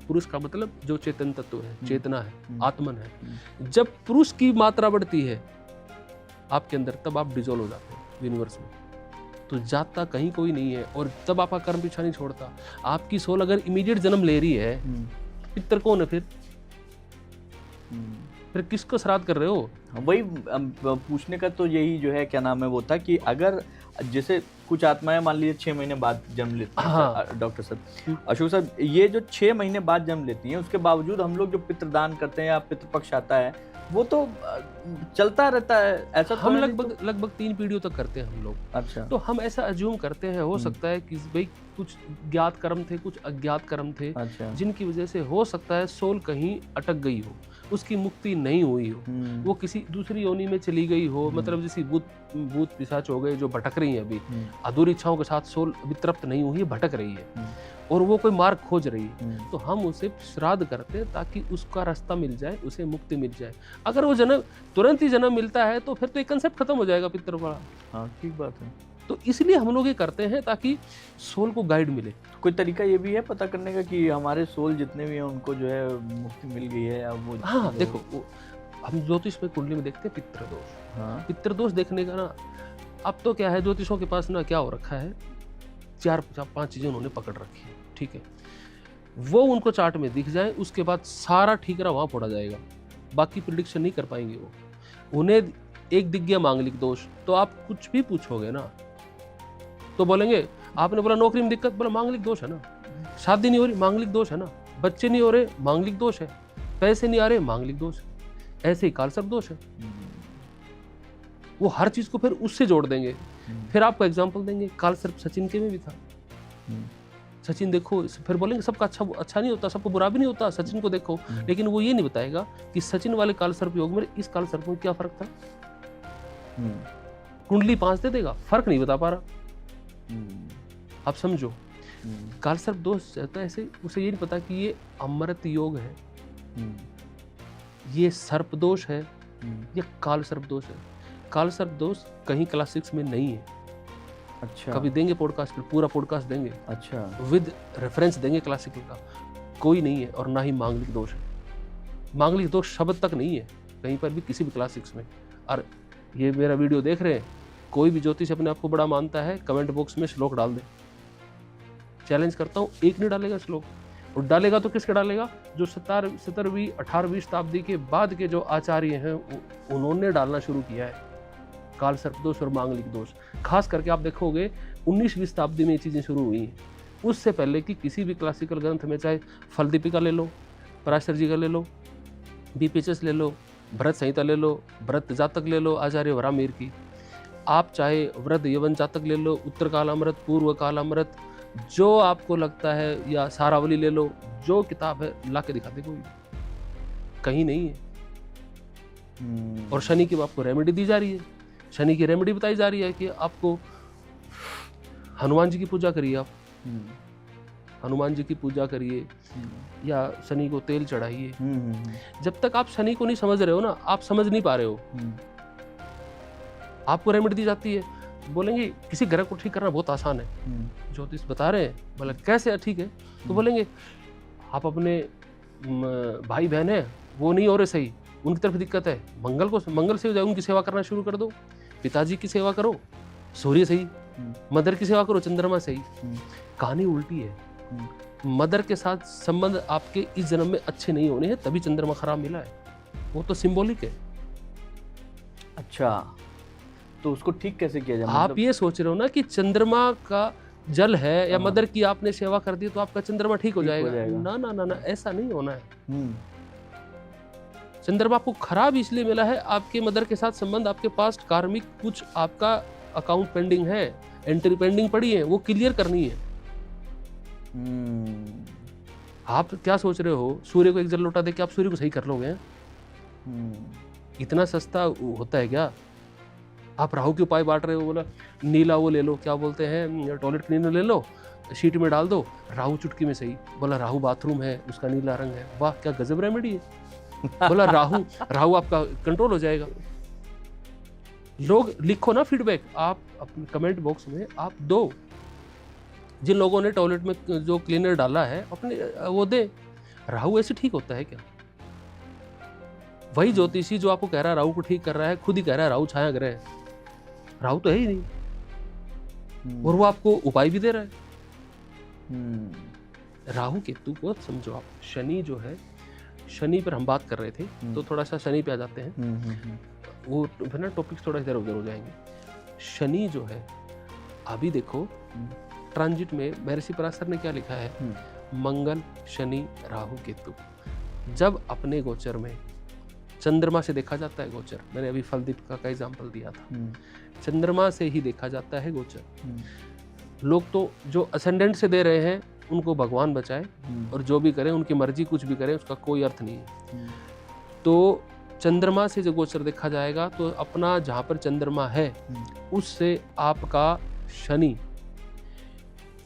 पुरुष का मतलब जो चेतन तत्व है, चेतना है, आत्मन है, जब पुरुष की मात्रा बढ़ती है आपके अंदर, तब आप डिजोल्व हो जाते हैं यूनिवर्स में। तो जाता कहीं कोई नहीं है, और तब आपका कर्म पीछा नहीं छोड़ता। आपकी सोल अगर इमीडिएट जन्म ले रही है, पितर कौन है फिर किसको श्राद्ध कर रहे हो? वही पूछने का तो यही जो है, क्या नाम है, वो था कि अगर जैसे कुछ आत्माएं मान लीजिए 6 महीने बाद जन्म लेती हैं। हाँ। डॉक्टर साहब, अशोक साहब, ये जो 6 महीने बाद जन्म लेती हैं, उसके बावजूद हम लोग जो पितृदान करते हैं या पितृपक्ष आता है, वो तो चलता रहता है। ऐसा हम लगभग 3 पीढ़ियों तक करते हैं हम लोग। अच्छा। तो हम ऐसा अज्यूम करते हैं, हो सकता है कि भाई कुछ ज्ञात कर्म थे, कुछ अज्ञात कर्म थे। अच्छा। जिनकी वजह से हो सकता है सोल कहीं अटक गई हो, उसकी मुक्ति नहीं हुई हो, वो किसी दूसरी योनि में चली गई हो। मतलब जैसे भूत पिशाच हो गए जो भटक रही है, अभी अधूरी इच्छाओं के साथ सोल अभी तृप्त नहीं हुई है, भटक रही है और वो कोई मार्ग खोज रही है। तो हम उसे श्राद्ध करते हैं ताकि उसका रास्ता मिल जाए, उसे मुक्ति मिल जाए। अगर वो जन्म तुरंत ही जन्म मिलता है तो फिर तो एक कंसेप्ट खत्म हो जाएगा पितर वाला। हाँ, ठीक बात है। तो इसलिए हम लोग ये करते हैं ताकि सोल को गाइड मिले। कोई तरीका ये भी है पता करने का कि हमारे सोल जितने भी हैं उनको जो है मुक्ति मिल गई है, अब वो? हाँ, देखो हम ज्योतिष में कुंडली में देखते हैं पितृदोष। हाँ। पितृदोष देखने का ना, अब तो क्या है, ज्योतिषों के पास ना क्या हो रखा है, 4-5 चीज़ें उन्होंने पकड़ रखी है, ठीक है। वो उनको चार्ट में दिख जाए, उसके बाद सारा ठीकरा वहाँ फोड़ा जाएगा, बाकी प्रिडिक्शन नहीं कर पाएंगे वो। उन्हें एक दिख गया मांगलिक दोष, तो आप कुछ भी पूछोगे ना तो बोलेंगे, आपने बोला नौकरी में दिक्कत, बोला मांगलिक दोष है ना, शादी नहीं हो रही मांगलिक दोष है ना, बच्चे नहीं हो रहे मांगलिक दोष है, पैसे नहीं आ रहे मांगलिक दोष है, ऐसे ही कालसर्प दोष है। वो हर चीज को फिर उससे जोड़ देंगे। फिर आपको एग्जांपल देंगे, कालसर्प सचिन के में भी था। सचिन देखो, फिर बोलेंगे सबका अच्छा नहीं होता, सबको बुरा भी नहीं होता, सचिन को देखो, लेकिन वो ये नहीं बताएगा कि सचिन वाले कालसर्प योग में इस कालसर्प में क्या फर्क था। कुंडली 5 दे देगा, फर्क नहीं बता पा रहा। आप समझो, कालसर्प दोष रहता है ऐसे, उसे ये नहीं पता कि ये अमृत योग है, ये सर्प दोष है, ये कालसर्प दोष है। कालसर्प दोष कहीं क्लास 6 में नहीं है। अच्छा, कभी देंगे पॉडकास्ट पे, पूरा पॉडकास्ट देंगे, अच्छा, विद रेफरेंस देंगे क्लासिकल का, कोई नहीं है। और ना ही मांगलिक दोष है। मांगलिक दोष शब्द तक नहीं है कहीं पर भी, किसी भी क्लास 6 में। और ये मेरा वीडियो देख रहे हैं, कोई भी ज्योतिष अपने आप को बड़ा मानता है, कमेंट बॉक्स में श्लोक डाल दे। चैलेंज करता हूँ, एक नहीं डालेगा श्लोक, और डालेगा तो किसके डालेगा, जो 17वीं 18वीं शताब्दी के बाद के जो आचार्य हैं उन्होंने डालना शुरू किया है कालसर्प दोष और मांगलिक दोष। खास करके आप देखोगे 19वीं शताब्दी में ये चीज़ें शुरू हुई हैं। उससे पहले कि किसी भी क्लासिकल ग्रंथ में, चाहे फलदीपिका ले लो, पराशर जी का ले लो, बीपीएचएस ले लो, भरत संहिता ले लो, भरत जातक ले लो आचार्य वरामीर की, आप चाहे व्रत यवन जातक ले लो, उत्तर काल अमृत, पूर्व काल अमृत, जो आपको लगता है, या सारावली ले लो, जो किताब है ला के दिखा दे, कोई कहीं नहीं है। और शनि की आपको रेमेडी दी जा रही है, शनि की रेमेडी बताई जा रही है कि आपको हनुमान जी की पूजा करिए, आप हनुमान जी की पूजा करिए, या शनि को तेल चढ़ाइए। जब तक आप शनि को नहीं समझ रहे हो ना, आप समझ नहीं पा रहे हो। आपको रेमेडी दी जाती है, बोलेंगे किसी ग्रह को ठीक करना बहुत आसान है, ज्योतिष बता रहे हैं, बोले कैसे ठीक है, तो बोलेंगे आप अपने भाई बहन है वो नहीं हो रहे सही, उनकी तरफ दिक्कत है, मंगल से हो जाए, उनकी सेवा करना शुरू कर दो, पिताजी की सेवा करो, सूर्य सही, मदर की सेवा करो, चंद्रमा सही। कहानी उल्टी है, मदर के साथ संबंध आपके इस जन्म में अच्छे नहीं होने हैं, तभी चंद्रमा खराब मिला है, वो तो सिंबॉलिक है। अच्छा, तो उसको ठीक कैसे किया जाए? आप ये सोच रहे हो ना कि चंद्रमा का जल है, या मदर की आपने सेवा कर दी तो आपका चंद्रमा ठीक हो जाएगा। ना ना ना ना, ऐसा नहीं होना है। चंद्रमा आपको खराब इसलिए मिला है, आपके मदर के साथ संबंध, आपके पास्ट कार्मिक कुछ आपका अकाउंट पेंडिंग है, एंट्री पेंडिंग पड़ी है, वो क्लियर करनी है। आप क्या सोच रहे हो, सूर्य को एक जल लौटा दे के आप सूर्य को सही कर लोगे? इतना सस्ता होता है क्या? आप राहु के उपाय बांट रहे हो, बोला नीला वो ले लो, क्या बोलते हैं, टॉयलेट क्लीनर ले लो, शीट में डाल दो, राहु चुटकी में सही। बोला राहु बाथरूम है, उसका नीला रंग है, वाह क्या गजब रेमेडी है। बोला राहु आपका कंट्रोल हो जाएगा। लोग लिखो ना फीडबैक, आप अपने कमेंट बॉक्स में आप दो, जिन लोगों ने टॉयलेट में जो क्लीनर डाला है अपने वो दे। राहु ऐसे ठीक होता है क्या? वही ज्योतिषी जो आपको कह रहा है राहु को ठीक कर रहा है, खुद ही कह रहा है राहु छाया ग्रह है, राहु तो है ही नहीं, और वो आपको उपाय भी दे रहा है। राहु केतु को समझो आप, शनि जो है, शनि पर हम बात कर रहे थे, तो थोड़ा सा शनि पे आ जाते हैं, वो फिर ना टॉपिक्स थोड़ा इधर उधर हो जाएंगे। शनि जो है, अभी देखो ट्रांजिट में महर्षि पराशर ने क्या लिखा है, मंगल शनि राहु केतु। जब अपने गोचर में चंद्रमा से देखा जाता है गोचर, मैंने अभी फलदीपिका का एग्जाम्पल दिया था, चंद्रमा से ही देखा जाता है गोचर। लोग तो जो असेंडेंट से दे रहे हैं उनको भगवान बचाए, और जो भी करें उनकी मर्जी, कुछ भी करें उसका कोई अर्थ नहीं है। तो चंद्रमा से जो गोचर देखा जाएगा, तो अपना जहाँ पर चंद्रमा है उससे आपका शनि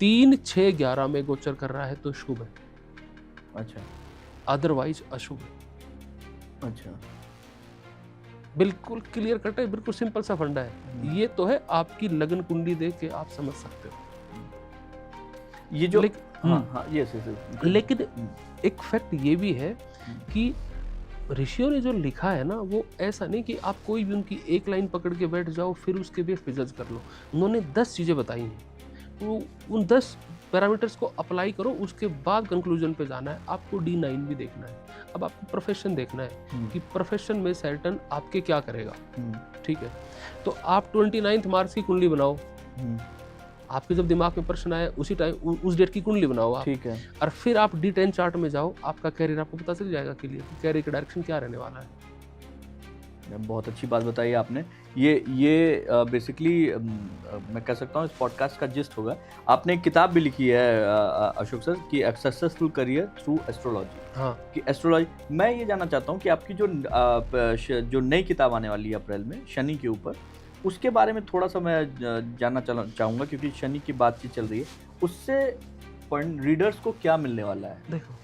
3, 6, 11 में गोचर कर रहा है तो शुभ है। अच्छा, अदरवाइज अशुभ है। अच्छा, बिल्कुल क्लियर कट है, बिल्कुल सिंपल सा फंडा है। ये तो है, आपकी लगन कुंडली देख के आप समझ सकते हो ये जो लेकिन एक फैक्ट ये भी है कि ऋषियों ने जो लिखा है ना, वो ऐसा नहीं कि आप कोई भी उनकी एक लाइन पकड़ के बैठ जाओ फिर उसके बेस पे जज कर लो। उन्होंने 10 चीजें बताई हैं उन 10 पैरामीटर्स को अप्लाई करो, उसके बाद कंक्लूजन पे जाना है। आपको D9 भी देखना है। अब आपको प्रोफेशन देखना है कि प्रोफेशन में सैटर्न आपके क्या करेगा। ठीक है, तो आप 29 मार्च की कुंडली बनाओ। आपके जब दिमाग में प्रश्न आए उसी टाइम उस डेट की कुंडली बनाओ आप। ठीक है। और फिर आप D10 चार्ट में जाओ, आपका कैरियर आपको पता चल जाएगा क्लियर कि कैरियर का डायरेक्शन क्या रहने वाला है। बहुत अच्छी बात बताई आपने। ये बेसिकली मैं कह सकता हूँ इस पॉडकास्ट का जिस्ट होगा। आपने एक किताब भी लिखी है अशोक सर कि सक्सेसफुल करियर थ्रू एस्ट्रोलॉजी। हाँ, कि एस्ट्रोलॉजी, मैं ये जानना चाहता हूँ कि आपकी जो नई किताब आने वाली है अप्रैल में शनि के ऊपर, उसके बारे में थोड़ा सा मैं जानना चाहूँगा, क्योंकि शनि की बातचीत चल रही है। उससे रीडर्स को क्या मिलने वाला है? देखो,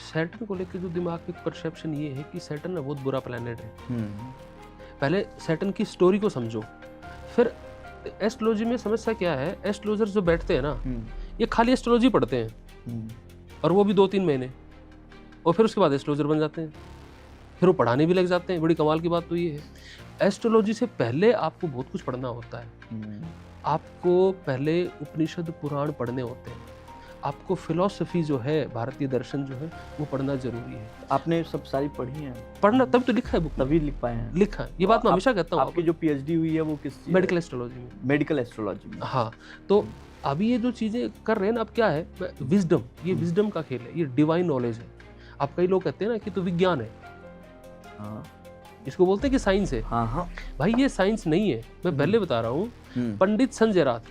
सैटर्न को लेकर जो दिमाग में परसेप्शन ये है कि सैटर्न बहुत बुरा प्लैनेट है। पहले सैटर्न की स्टोरी को समझो, फिर एस्ट्रोलॉजी में समस्या क्या है। एस्ट्रोलॉजर जो बैठते हैं ना, ये खाली एस्ट्रोलॉजी पढ़ते हैं और वो भी 2-3 महीने, और फिर उसके बाद एस्ट्रोलॉजर बन जाते हैं, फिर वो पढ़ाने भी लग जाते हैं। बड़ी कमाल की बात तो ये है, एस्ट्रोलॉजी से पहले आपको बहुत कुछ पढ़ना होता है। आपको पहले उपनिषद पुराण पढ़ने होते हैं, आपको फिलॉसफी जो है, भारतीय दर्शन जो है, वो पढ़ना जरूरी है। आपने सब सारी पढ़ी है? पढ़ना तब तो लिखा है बुक, तभी लिख पाए हैं। लिखा है, ये बात मैं हमेशा कहता हूँ। आपकी जो PhD हुई है वो किस चीज़? मेडिकल एस्ट्रोलॉजी में। मेडिकल एस्ट्रोलॉजी में। हाँ, तो अभी ये जो चीज़ें कर रहे हैं ना, अब क्या है, विजडम, ये विजडम का खेल है, ये डिवाइन नॉलेज है। अब कई लोग कहते हैं ना कि तो विज्ञान है, हाँ, इसको बोलते हैं कि साइंस है। हाँ हाँ, भाई ये साइंस नहीं है, मैं पहले बता रहा हूँ। पंडित संजय रात,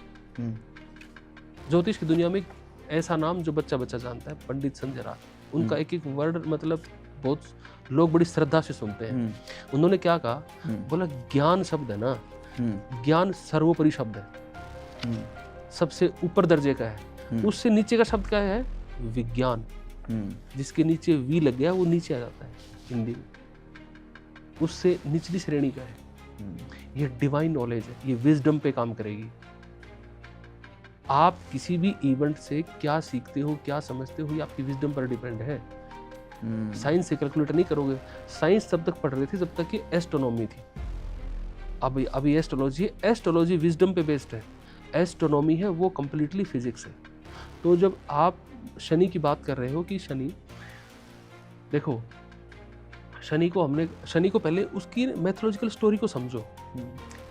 ज्योतिष की दुनिया में एक ऐसा नाम जो बच्चा बच्चा जानता है, पंडित संजय रात। उनका एक एक वर्ड मतलब बहुत लोग बड़ी श्रद्धा से सुनते हैं। उन्होंने क्या कहा, बोला ज्ञान शब्द है ना, ज्ञान सर्वोपरि शब्द है, सबसे ऊपर दर्जे का है। उससे नीचे का शब्द क्या है? विज्ञान। जिसके नीचे वी लग गया वो नीचे आ जाता है हिंदी में, उससे निचली श्रेणी का है। ये डिवाइन नॉलेज है, ये विजडम पे काम करेगी। आप किसी भी इवेंट से क्या सीखते हो, क्या समझते हो, ये आपकी विजडम पर डिपेंड है। साइंस से कैलकुलेट नहीं करोगे। साइंस तब तक पढ़ रही थी जब तक कि एस्ट्रोनॉमी थी। अभी एस्ट्रोलॉजी है। एस्ट्रोलॉजी विजडम पे बेस्ड है, एस्ट्रोनॉमी है वो कंप्लीटली फिजिक्स है। तो जब आप शनि की बात कर रहे हो कि शनि, देखो शनि को पहले उसकी मैथोलॉजिकल स्टोरी को समझो।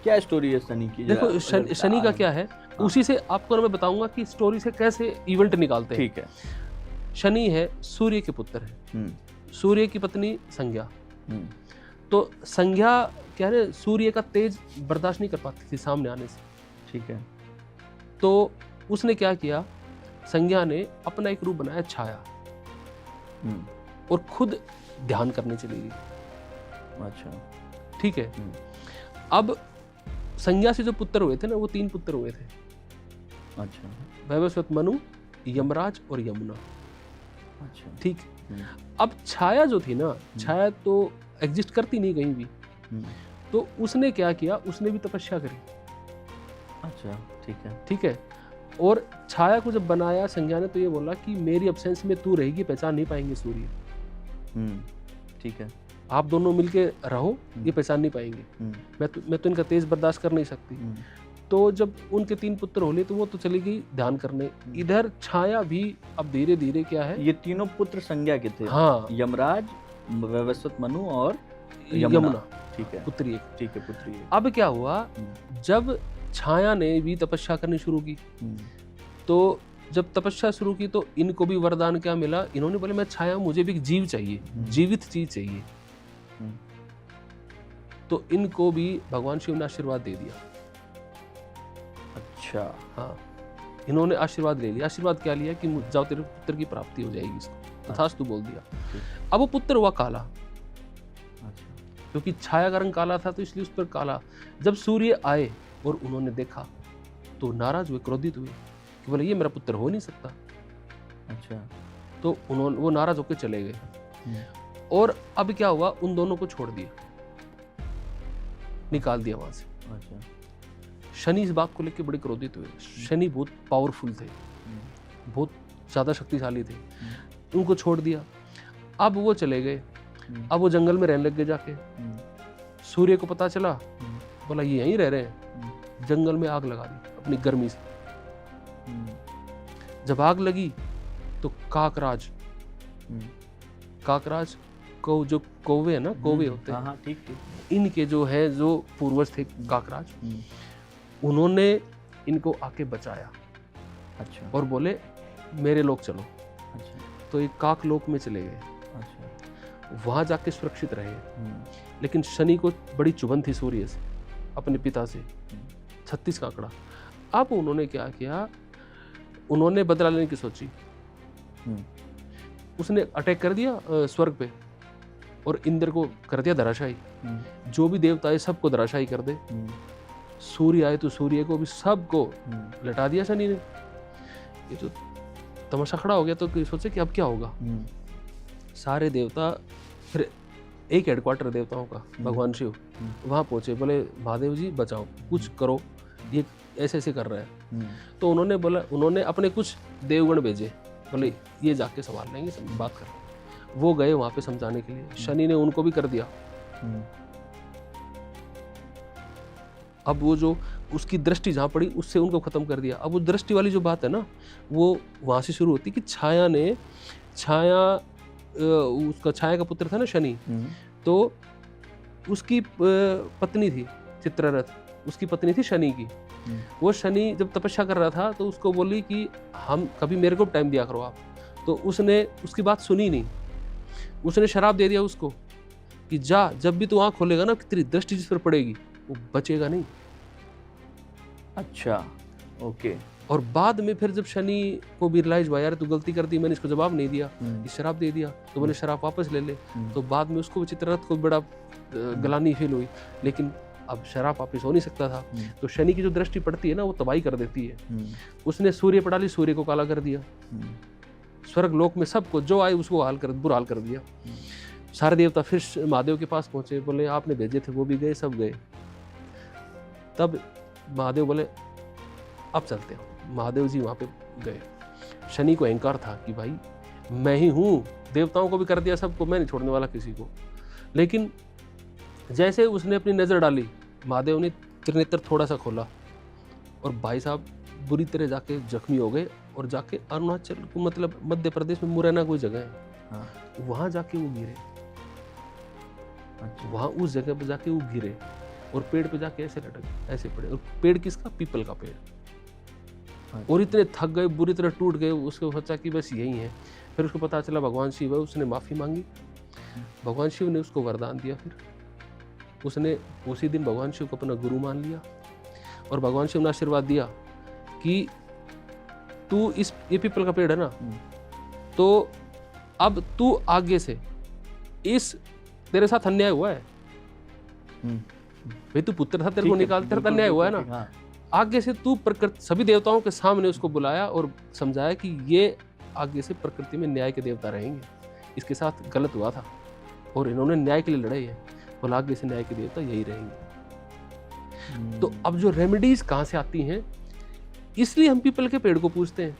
क्या स्टोरी है शनि की? देखो शनि का क्या है, उसी से आपको मैं बताऊंगा कि स्टोरी से कैसे इवेंट निकालते हैं। ठीक है। शनि है, सूर्य के पुत्र है, सूर्य की पत्नी संज्ञा। तो संज्ञा क्या है, सूर्य का तेज बर्दाश्त नहीं कर पाती थी सामने आने से। ठीक है। तो उसने क्या किया, संज्ञा ने अपना एक रूप बनाया छाया, और खुद ध्यान करने चली गई। अच्छा, ठीक है। अब संज्ञा से जो पुत्र हुए थे ना, वो 3 पुत्र हुए थे। अच्छा। वैवस्वत, मनु, यमराज और यमुना। अच्छा, ठीक। अब छाया जो थी ना, छाया तो एग्जिस्ट करती नहीं कहीं भी। तो उसने क्या किया, उसने भी तपस्या करी। अच्छा, ठीक है। ठीक है। और छाया को जब बनाया संज्ञा ने, तो ये बोला कि मेरी एब्सेंस में तू रहेगी, पहचान नहीं पाएंगे सूर्य। ठीक है। आप दोनों मिलके रहो, ये पहचान नहीं पाएंगे। मैं तो इनका तेज बर्दाश्त कर नहीं सकती। तो जब उनके 3 पुत्र होले, तो वो तो चली गई ध्यान करने। इधर छाया भी अब धीरे धीरे क्या है, ये तीनों पुत्र संज्ञा के थे? हाँ, यमराज, वैवस्वत, मनु और यमुना। ठीक है, पुत्री एक। ठीक है, पुत्री एक। अब क्या हुआ, जब छाया ने भी तपस्या करनी शुरू की, तो जब तपस्या शुरू की तो इनको भी वरदान क्या मिला, इन्होंने बोले मैं छाया, मुझे भी जीव चाहिए, जीवित चीज चाहिए। तो इनको भी भगवान शिव ने आशीर्वाद दे दिया। अच्छा। हाँ, इन्होंने आशीर्वाद ले लिया। आशीर्वाद क्या लिया कि जाओ तेरे पुत्र की प्राप्ति हो जाएगी, इसको तथास्तु बोल दिया। अब वो पुत्र हुआ काला। अच्छा। क्योंकि छाया का रंग काला था, तो इसलिए उस पर काला। जब सूर्य आए और उन्होंने देखा तो नाराज हुए, क्रोधित हुए कि बोले ये मेरा पुत्र हो नहीं सकता। अच्छा। तो वो नाराज होकर चले गए। और अब क्या हुआ, उन दोनों को छोड़ दिया, निकाल दिया वहां से। अच्छा। शनि इस बात को लेकर बड़े क्रोधित हुए। शनि बहुत पावरफुल थे, बहुत ज्यादा शक्तिशाली थे। उनको छोड़ दिया। अब वो चले गए, अब वो जंगल में रहने लग गए जाके। सूर्य को पता चला, बोला ये यहीं रह रहे हैं, जंगल में आग लगा दी अपनी गर्मी से। जब आग लगी तो काकराज, काकराज को जो कौवे है ना, कौवे होते हैं, हाँ ठीक ठीक। इनके जो है जो पूर्वज थे काकराज, उन्होंने इनको आके बचाया। अच्छा। और बोले मेरे लोग चलो। अच्छा। तो एक काक लोक में चले गए। अच्छा। वहां जाके सुरक्षित रहे। लेकिन शनि को बड़ी चुभन थी सूर्य से, अपने पिता से, 36 का आंकड़ा। अब उन्होंने क्या किया, उन्होंने बदला लेने की सोची। उसने अटैक कर दिया स्वर्ग पे और इंद्र को कर दिया धराशायी। जो भी देवता है सबको धराशायी कर दे। सूर्य आए तो सूर्य को भी सबको लटा दिया शनि ने। ये तो तमाशा खड़ा हो गया। तो सोचे कि अब क्या होगा। सारे देवता फिर एक हेडक्वार्टर देवताओं का, भगवान शिव, वहां पहुंचे। बोले महादेव जी बचाओ, कुछ करो, ये ऐसे ऐसे कर रहा है। तो उन्होंने बोला, उन्होंने अपने कुछ देवगण भेजे, बोले ये जाके संभाल लेंगे, बात कर। वो गए वहां पे समझाने के लिए। शनि ने उनको भी कर दिया। अब वो जो उसकी दृष्टि जहां पड़ी उससे उनको खत्म कर दिया। अब वो दृष्टि वाली जो बात है ना, वो वहां से शुरू होती कि छाया ने, उसका छाया का पुत्र था ना शनि, तो उसकी पत्नी थी चित्ररथ, उसकी पत्नी थी शनि की। वो शनि जब तपस्या कर रहा था तो उसको बोली कि हम कभी मेरे को टाइम दिया करो आप। तो उसने उसकी बात सुनी नहीं। उसने शराब दे दिया उसको कि जा, जब भी तू आँख खोलेगा ना, तेरी दृष्टि जिस पर पड़ेगी वो बचेगा नहीं। अच्छा, ओके। और बाद में फिर जब शनि को भी रियलाइज हुआ, यार तू गलती कर दी, मैंने इसको जवाब नहीं दिया, इस शराब दे दिया, तो बोले शराब वापस ले ले। तो बाद में उसको चित्ररथ को बड़ा गलानी फील हुई, लेकिन अब शराब वापस हो नहीं सकता था। तो शनि की जो दृष्टि पड़ती है ना, वो तबाही कर देती है। उसने सूर्य पर डाली, सूर्य को काला कर दिया। स्वर्ग लोक में सबको जो आए उसको बुरा हाल कर दिया। सारे देवता फिर महादेव के पास पहुंचे, बोले आपने भेजे थे, वो भी गए, सब गए। तब महादेव बोले अब चलते हैं। महादेव जी वहां पे गए। शनि को अहंकार था कि भाई मैं ही हूं, देवताओं को भी कर दिया, सबको, मैं नहीं छोड़ने वाला किसी को। लेकिन जैसे उसने अपनी नजर डाली, महादेव ने त्रिनेत्र थोड़ा सा खोला और भाई साहब बुरी तरह जाके जख्मी हो गए। और जाके अरुणाचल को, मतलब मध्य प्रदेश में मुरैना कोई जगह है, वहां जाके वो गिरे। वहां उस जगह पे जाके वो गिरे और पेड़ पे जाके ऐसे लटक, ऐसे पड़े। और पेड़ किसका? पीपल का पेड़। और इतने थक गए, बुरी तरह टूट गए। उसको सोचा कि बस यही है। फिर उसको पता चला भगवान शिव है, उसने माफ़ी मांगी। भगवान शिव ने उसको वरदान दिया। फिर उसने उसी दिन भगवान शिव को अपना गुरु मान लिया। और भगवान शिव ने आशीर्वाद दिया कि तू ये पीपल का पेड़ है ना, तो अब तू आगे से तेरे साथ अन्याय हुआ है भाई, तू पुत्र था, तेरे को निकाल, तेरा अन्याय हुआ है ना, आगे से तू प्रकृति, सभी देवताओं के सामने उसको बुलाया और समझाया कि ये आगे से प्रकृति में न्याय के देवता रहेंगे, इसके साथ गलत हुआ था और इन्होंने न्याय के लिए लड़ाई है, और आगे से न्याय के देवता यही रहेंगे। तो अब जो रेमेडीज कहाँ से आती हैं, इसलिए हम पीपल के पेड़ को पूजते हैं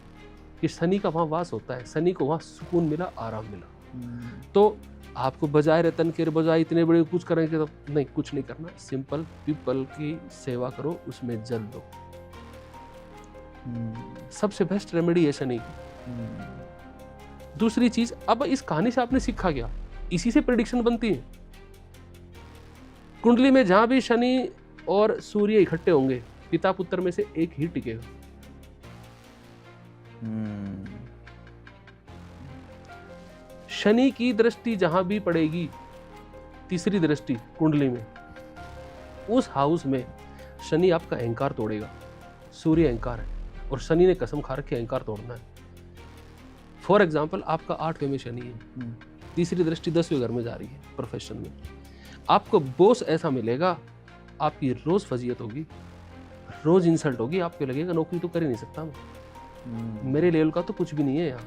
कि शनि का वहाँ वास होता है, शनि को वहाँ सुकून मिला, आराम मिला। तो आपको बजाय रतन के बजाय इतने बड़े कुछ करेंगे तो नहीं, कुछ नहीं करना, सिंपल पीपल की सेवा करो, उसमें जल दो। सबसे बेस्ट रेमेडी है शनि की। दूसरी चीज, अब इस कहानी से आपने सीखा क्या? इसी से प्रेडिक्शन बनती है। कुंडली में जहां भी शनि और सूर्य इकट्ठे होंगे, पिता पुत्र में से एक ही टिकेगा। शनि की दृष्टि जहां भी पड़ेगी, तीसरी दृष्टि कुंडली में, उस हाउस में शनि आपका अहंकार तोड़ेगा। सूर्य अहंकार है और शनि ने कसम खा रखी अहंकार तोड़ना है। फॉर एग्जाम्पल, आपका 8वें में शनि है, तीसरी दृष्टि 10वें घर में जा रही है प्रोफेशन में, आपको बॉस ऐसा मिलेगा, आपकी रोज फजीयत होगी, रोज इंसल्ट होगी, आपको लगेगा नौकरी तो कर ही नहीं सकता मैं, मेरे लेवल का तो कुछ भी नहीं है यहाँ।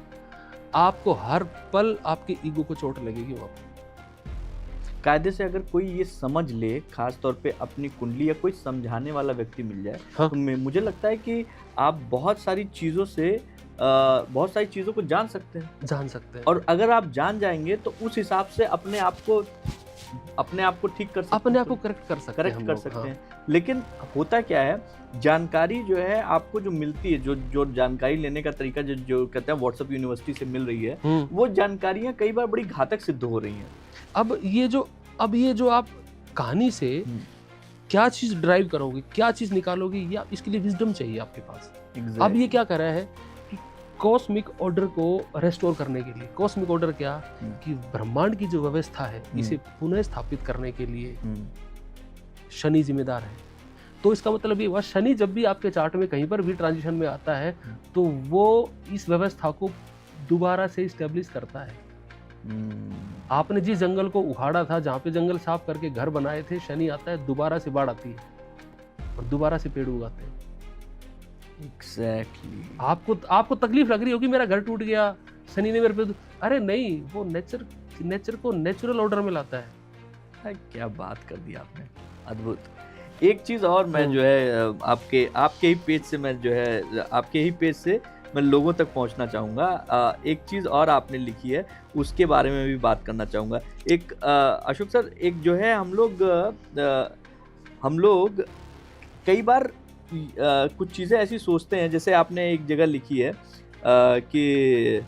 आपको हर पल आपके ईगो को चोट लगेगी वहां पर। कायदे से अगर कोई ये समझ ले, खास तौर पे अपनी कुंडली, या कोई समझाने वाला व्यक्ति मिल जाए, हाँ। तो मुझे लगता है कि आप बहुत सारी चीज़ों को जान सकते हैं। जान सकते हैं। और अगर आप जान जाएंगे तो उस हिसाब से अपने आप को अपने आप को ठीक कर सकते अपने हैं, आप को करेक्ट कर सकते हैं करेक्ट हम कर लोग, सकते हाँ। हैं। लेकिन होता क्या है, जानकारी जो है आपको जो मिलती है, जो जो जानकारी लेने का तरीका जो जो कहते हैं व्हाट्सएप यूनिवर्सिटी से मिल रही है, वो जानकारियां कई बार बड़ी घातक सिद्ध हो रही हैं। अब ये जो आप कहानी से क्या चीज ड्राइव करोगे, क्या चीज निकालोगे, ये इसके लिए विजडम चाहिए आपके पास। अब ये क्या कर रहा है कि कॉस्मिक ऑर्डर को रेस्टोर करने के लिए, कॉस्मिक ऑर्डर क्या कि ब्रह्मांड की जो व्यवस्था है इसे पुनः स्थापित करने के लिए शनि जिम्मेदार है। तो इसका मतलब ये हुआ, शनि जब भी आपके चार्ट में कहीं पर भी ट्रांजिशन में आता है तो वो इस व्यवस्था को दोबारा से इस्टेब्लिश करता है। आपने जिस जंगल को उखाड़ा था, जहाँ पे जंगल साफ करके घर बनाए थे, शनि आता है, दोबारा से बाढ़ आती है और दोबारा से पेड़ उगाते हैं। एग्जैक्टली। आपको तकलीफ लग रही होगी मेरा घर टूट गया, शनि ने मेरे पे, अरे नहीं, वो नेचर को नेचुरल ऑर्डर में लाता है। क्या बात कर दी आपने, अद्भुत। एक चीज और मैं जो है आपके ही पेज से मैं जो है आपके ही पेज से मैं लोगों तक पहुंचना चाहूँगा। एक चीज़ और आपने लिखी है, उसके बारे में भी बात करना चाहूँगा। एक अशोक सर, एक जो है हम लोग कई बार कुछ चीज़ें ऐसी सोचते हैं, जैसे आपने एक जगह लिखी है कि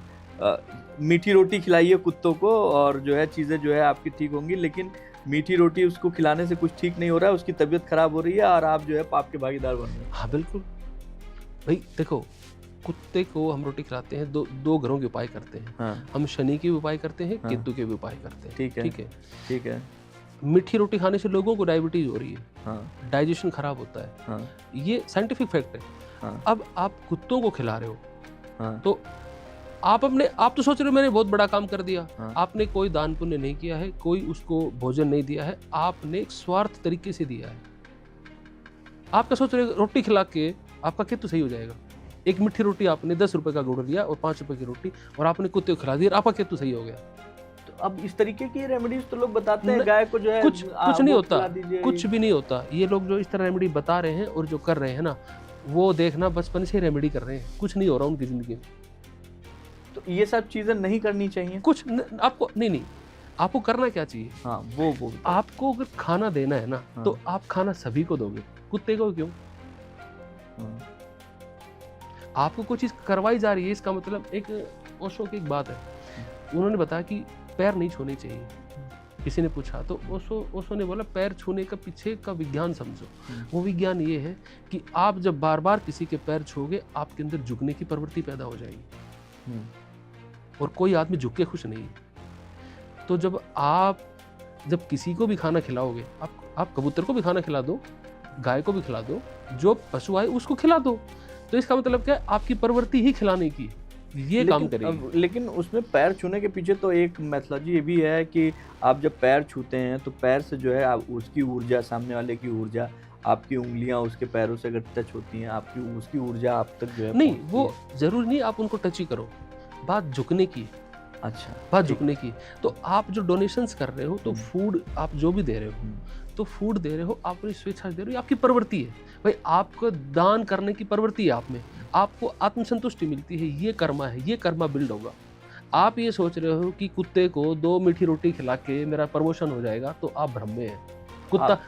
मीठी रोटी खिलाइए कुत्तों को और जो है चीज़ें जो है आपकी ठीक होंगी, लेकिन मीठी रोटी उसको खिलाने से कुछ ठीक नहीं हो रहा है, उसकी तबीयत खराब हो रही है और आप जो है पाप के भागीदार बन रहे हैं। हाँ बिल्कुल भाई, देखो कुत्ते को हम रोटी खिलाते हैं, दो घरों के उपाय करते हैं। हाँ। हम शनि के भी उपाय करते हैं, हाँ। केतु के भी उपाय करते हैं। ठीक है। मीठी रोटी खाने से लोगों को डायबिटीज हो रही है। हाँ। डाइजेशन खराब होता है। हाँ। ये साइंटिफिक फैक्ट है। हाँ। अब आप कुत्तों को खिला रहे हो, हाँ। तो आप तो सोच रहे हो मैंने बहुत बड़ा काम कर दिया। हाँ। आपने कोई दान पुण्य नहीं किया है, कोई उसको भोजन नहीं दिया है, आपने एक स्वार्थ तरीके से दिया है। आप क्या सोच रहे हो, रोटी खिला के आपका केतु सही हो जाएगा? एक मीठी रोटी आपने 10 रुपए का गुड़ दिया और 5 रुपए की रोटी, और आपने कुत्ते को खिला दिया, आपका केतु सही हो गया। तो अब इस तरीके की रेमेडीज तो लोग बताते हैं, गाय को जो है कुछ नहीं होता, कुछ भी नहीं होता। ये लोग जो इस तरह रेमेडी बता रहे हैं और जो कर रहे हैं ना, वो देखना बचपन से रेमेडी कर रहे हैं, कुछ नहीं हो रहा उनकी जिंदगी में। तो ये सब चीजें नहीं करनी चाहिए। आपको नहीं, आपको करना क्या चाहिए? हाँ, वो आपको अगर खाना देना है ना, हाँ। तो आप खाना सभी को दोगे, कुत्ते को क्यों? हाँ। आपको कोई चीज करवाई जा रही है, इसका मतलब एक ओशो की एक बात है, उन्होंने बताया कि पैर नहीं छूने चाहिए। किसी ने पूछा तो ओशो ने बोला पैर छूने का पीछे का विज्ञान समझो। वो विज्ञान ये है कि आप जब बार बार किसी के पैर छूओगे, आपके अंदर झुकने की प्रवृत्ति पैदा हो जाएगी, और कोई आदमी झुक के खुश नहीं है। तो जब किसी को भी खाना खिलाओगे, आप कबूतर को भी खाना खिला दो, गाय को भी खिला दो, जो पशु आए उसको खिला दो। तो इसका मतलब क्या है, आपकी प्रवृत्ति ही खिलाने की, ये काम करेगी। लेकिन उसमें पैर छूने के पीछे तो एक मैथोलॉजी ये भी है कि आप जब पैर छूते हैं तो पैर से जो है आप उसकी ऊर्जा, सामने वाले की ऊर्जा, आपकी उंगलियां उसके पैरों से अगर टच होती हैं, आपकी उसकी ऊर्जा आप तक जो है नहीं, वो जरूरी नहीं आप उनको टच ही करो, बात झुकने की। अच्छा, बात झुकने की। तो आप जो डोनेशंस कर रहे हो, तो फूड आप जो भी दे रहे हो, तो फूड दे रहे हो, आप अपनी स्वेच्छा दे रहे हो, आपकी प्रवृत्ति है भाई, आपको दान करने की प्रवृत्ति है आप में, आपको आत्मसंतुष्टि मिलती है, ये कर्मा है, ये कर्मा बिल्ड होगा। आप ये सोच रहे हो कि कुत्ते को 2 मीठी रोटी खिला के मेरा प्रमोशन हो जाएगा, तो आप भ्रम में हैं।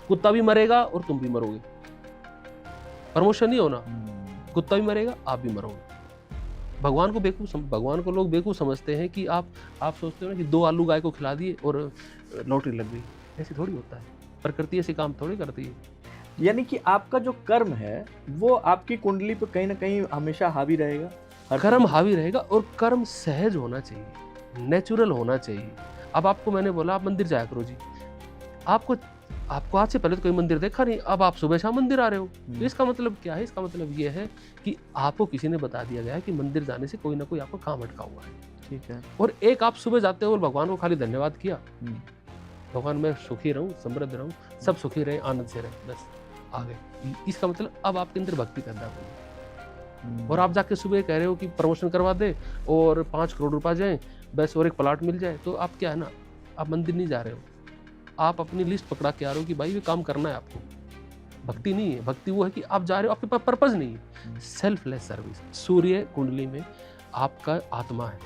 कुत्ता भी मरेगा और तुम भी मरोगे, प्रमोशन नहीं होना, कुत्ता भी मरेगा, आप भी मरोगे। भगवान को लोग बेवकूफ समझते हैं कि आप सोचते हो ना कि 2 आलू गाय को खिला दिए और लॉटरी लग गई। ऐसे थोड़ी होता है, प्रकृति ऐसे काम थोड़ी करती है। यानी कि आपका जो कर्म है वो आपकी कुंडली पे कहीं ना कहीं हमेशा हावी रहेगा। कर्म हावी रहेगा, और कर्म सहज होना चाहिए, नेचुरल होना चाहिए। अब आपको मैंने बोला आप मंदिर जाया करो जी, आपको आज से पहले तो कोई मंदिर देखा नहीं, अब आप सुबह शाम मंदिर आ रहे हो, तो इसका मतलब क्या है? इसका मतलब ये है कि आपको किसी ने बता दिया गया है कि मंदिर जाने से कोई ना कोई आपको काम अटका हुआ है। ठीक है। और एक आप सुबह जाते हो और भगवान को खाली धन्यवाद किया, भगवान मैं सुखी रहूं, समृद्ध रहूं, सब सुखी रहे, आनंद से रहे, बस आ गए। इसका मतलब अब आपके अंदर भक्ति पैदा होगी। और आप जाके सुबह कह रहे हो कि प्रमोशन करवा दे और 5 करोड़ रुपए जाए बस, और एक प्लाट मिल जाए, तो आप क्या है ना, आप मंदिर नहीं जा रहे हो, आप अपनी लिस्ट पकड़ा के आ रहे हो कि भाई ये काम करना है आपको। भक्ति नहीं है, भक्ति वो है कि आप जा रहे हो, आपके पास पर्पज नहीं है, सेल्फलेस सर्विस। सूर्य कुंडली में आपका आत्मा है,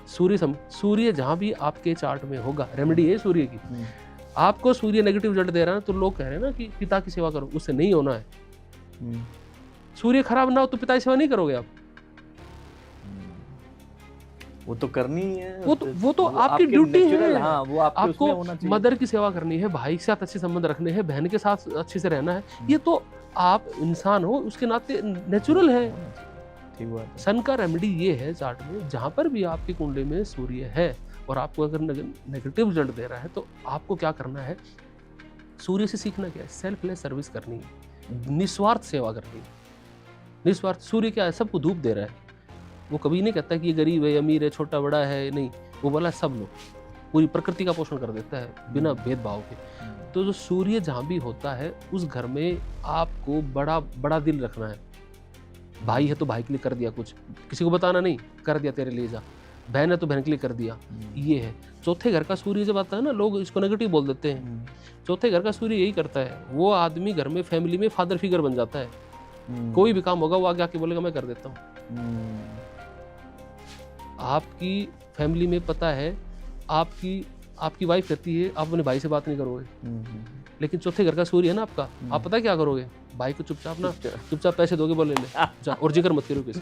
सूर्य जहां भी आपके चार्ट में होगा, रेमेडी है सूर्य की, आपको सूर्य नेगेटिव रिजल्ट दे रहा है तो लोग कह रहे हैं ना कि पिता की सेवा करो, उससे नहीं होना है। सूर्य खराब ना हो तो पिता की सेवा नहीं करोगे आप। वो तो करनी ही है, वो तो आपकी ड्यूटी है। हाँ, वो आपको होना चाहिए। मदर की सेवा करनी है, भाई के साथ अच्छे संबंध रखने हैं, बहन के साथ अच्छे से रहना है, ये तो आप इंसान हो उसके नाते नेचुरल है। ठीक बात है। सन का रेमेडी ये है चार्ट में, जहां पर भी आपकी कुंडली में सूर्य है और आपको अगर नेगेटिव रिजल्ट दे रहा है तो आपको क्या करना है, सूर्य से सीखना क्या है, सेल्फलेस सर्विस करनी है, निस्वार्थ सेवा करनी है। निस्वार्थ सूर्य क्या है, सबको धूप दे रहा है, वो कभी नहीं कहता कि ये गरीब है, अमीर है, छोटा बड़ा है, नहीं, वो बोला सब लोग, पूरी प्रकृति का पोषण कर देता है बिना भेदभाव के। तो जो सूर्य जहाँ भी होता है उस घर में आपको बड़ा बड़ा दिल रखना है। भाई है तो भाई के लिए कर दिया कुछ, किसी को बताना नहीं, कर दिया तेरे लिए जा, बहन है तो बहन के लिए कर दिया, ये है। चौथे घर का सूर्य जब आता है ना, लोग इसको नेगेटिव बोल देते हैं, चौथे घर का सूर्य यही करता है, वो आदमी घर में फैमिली में फादर फिगर बन जाता है। कोई भी काम होगा वो आगे आके बोलेगा मैं कर देता हूँ। आपकी फैमिली में पता है, आपकी वाइफ कहती है आप अपने भाई से बात नहीं करोगे, लेकिन चौथे घर का सूर्य है ना आपका, आप पता क्या करोगे, भाई को चुपचाप पैसे दोगे, बोले ले और जिक्र मत करो किसी।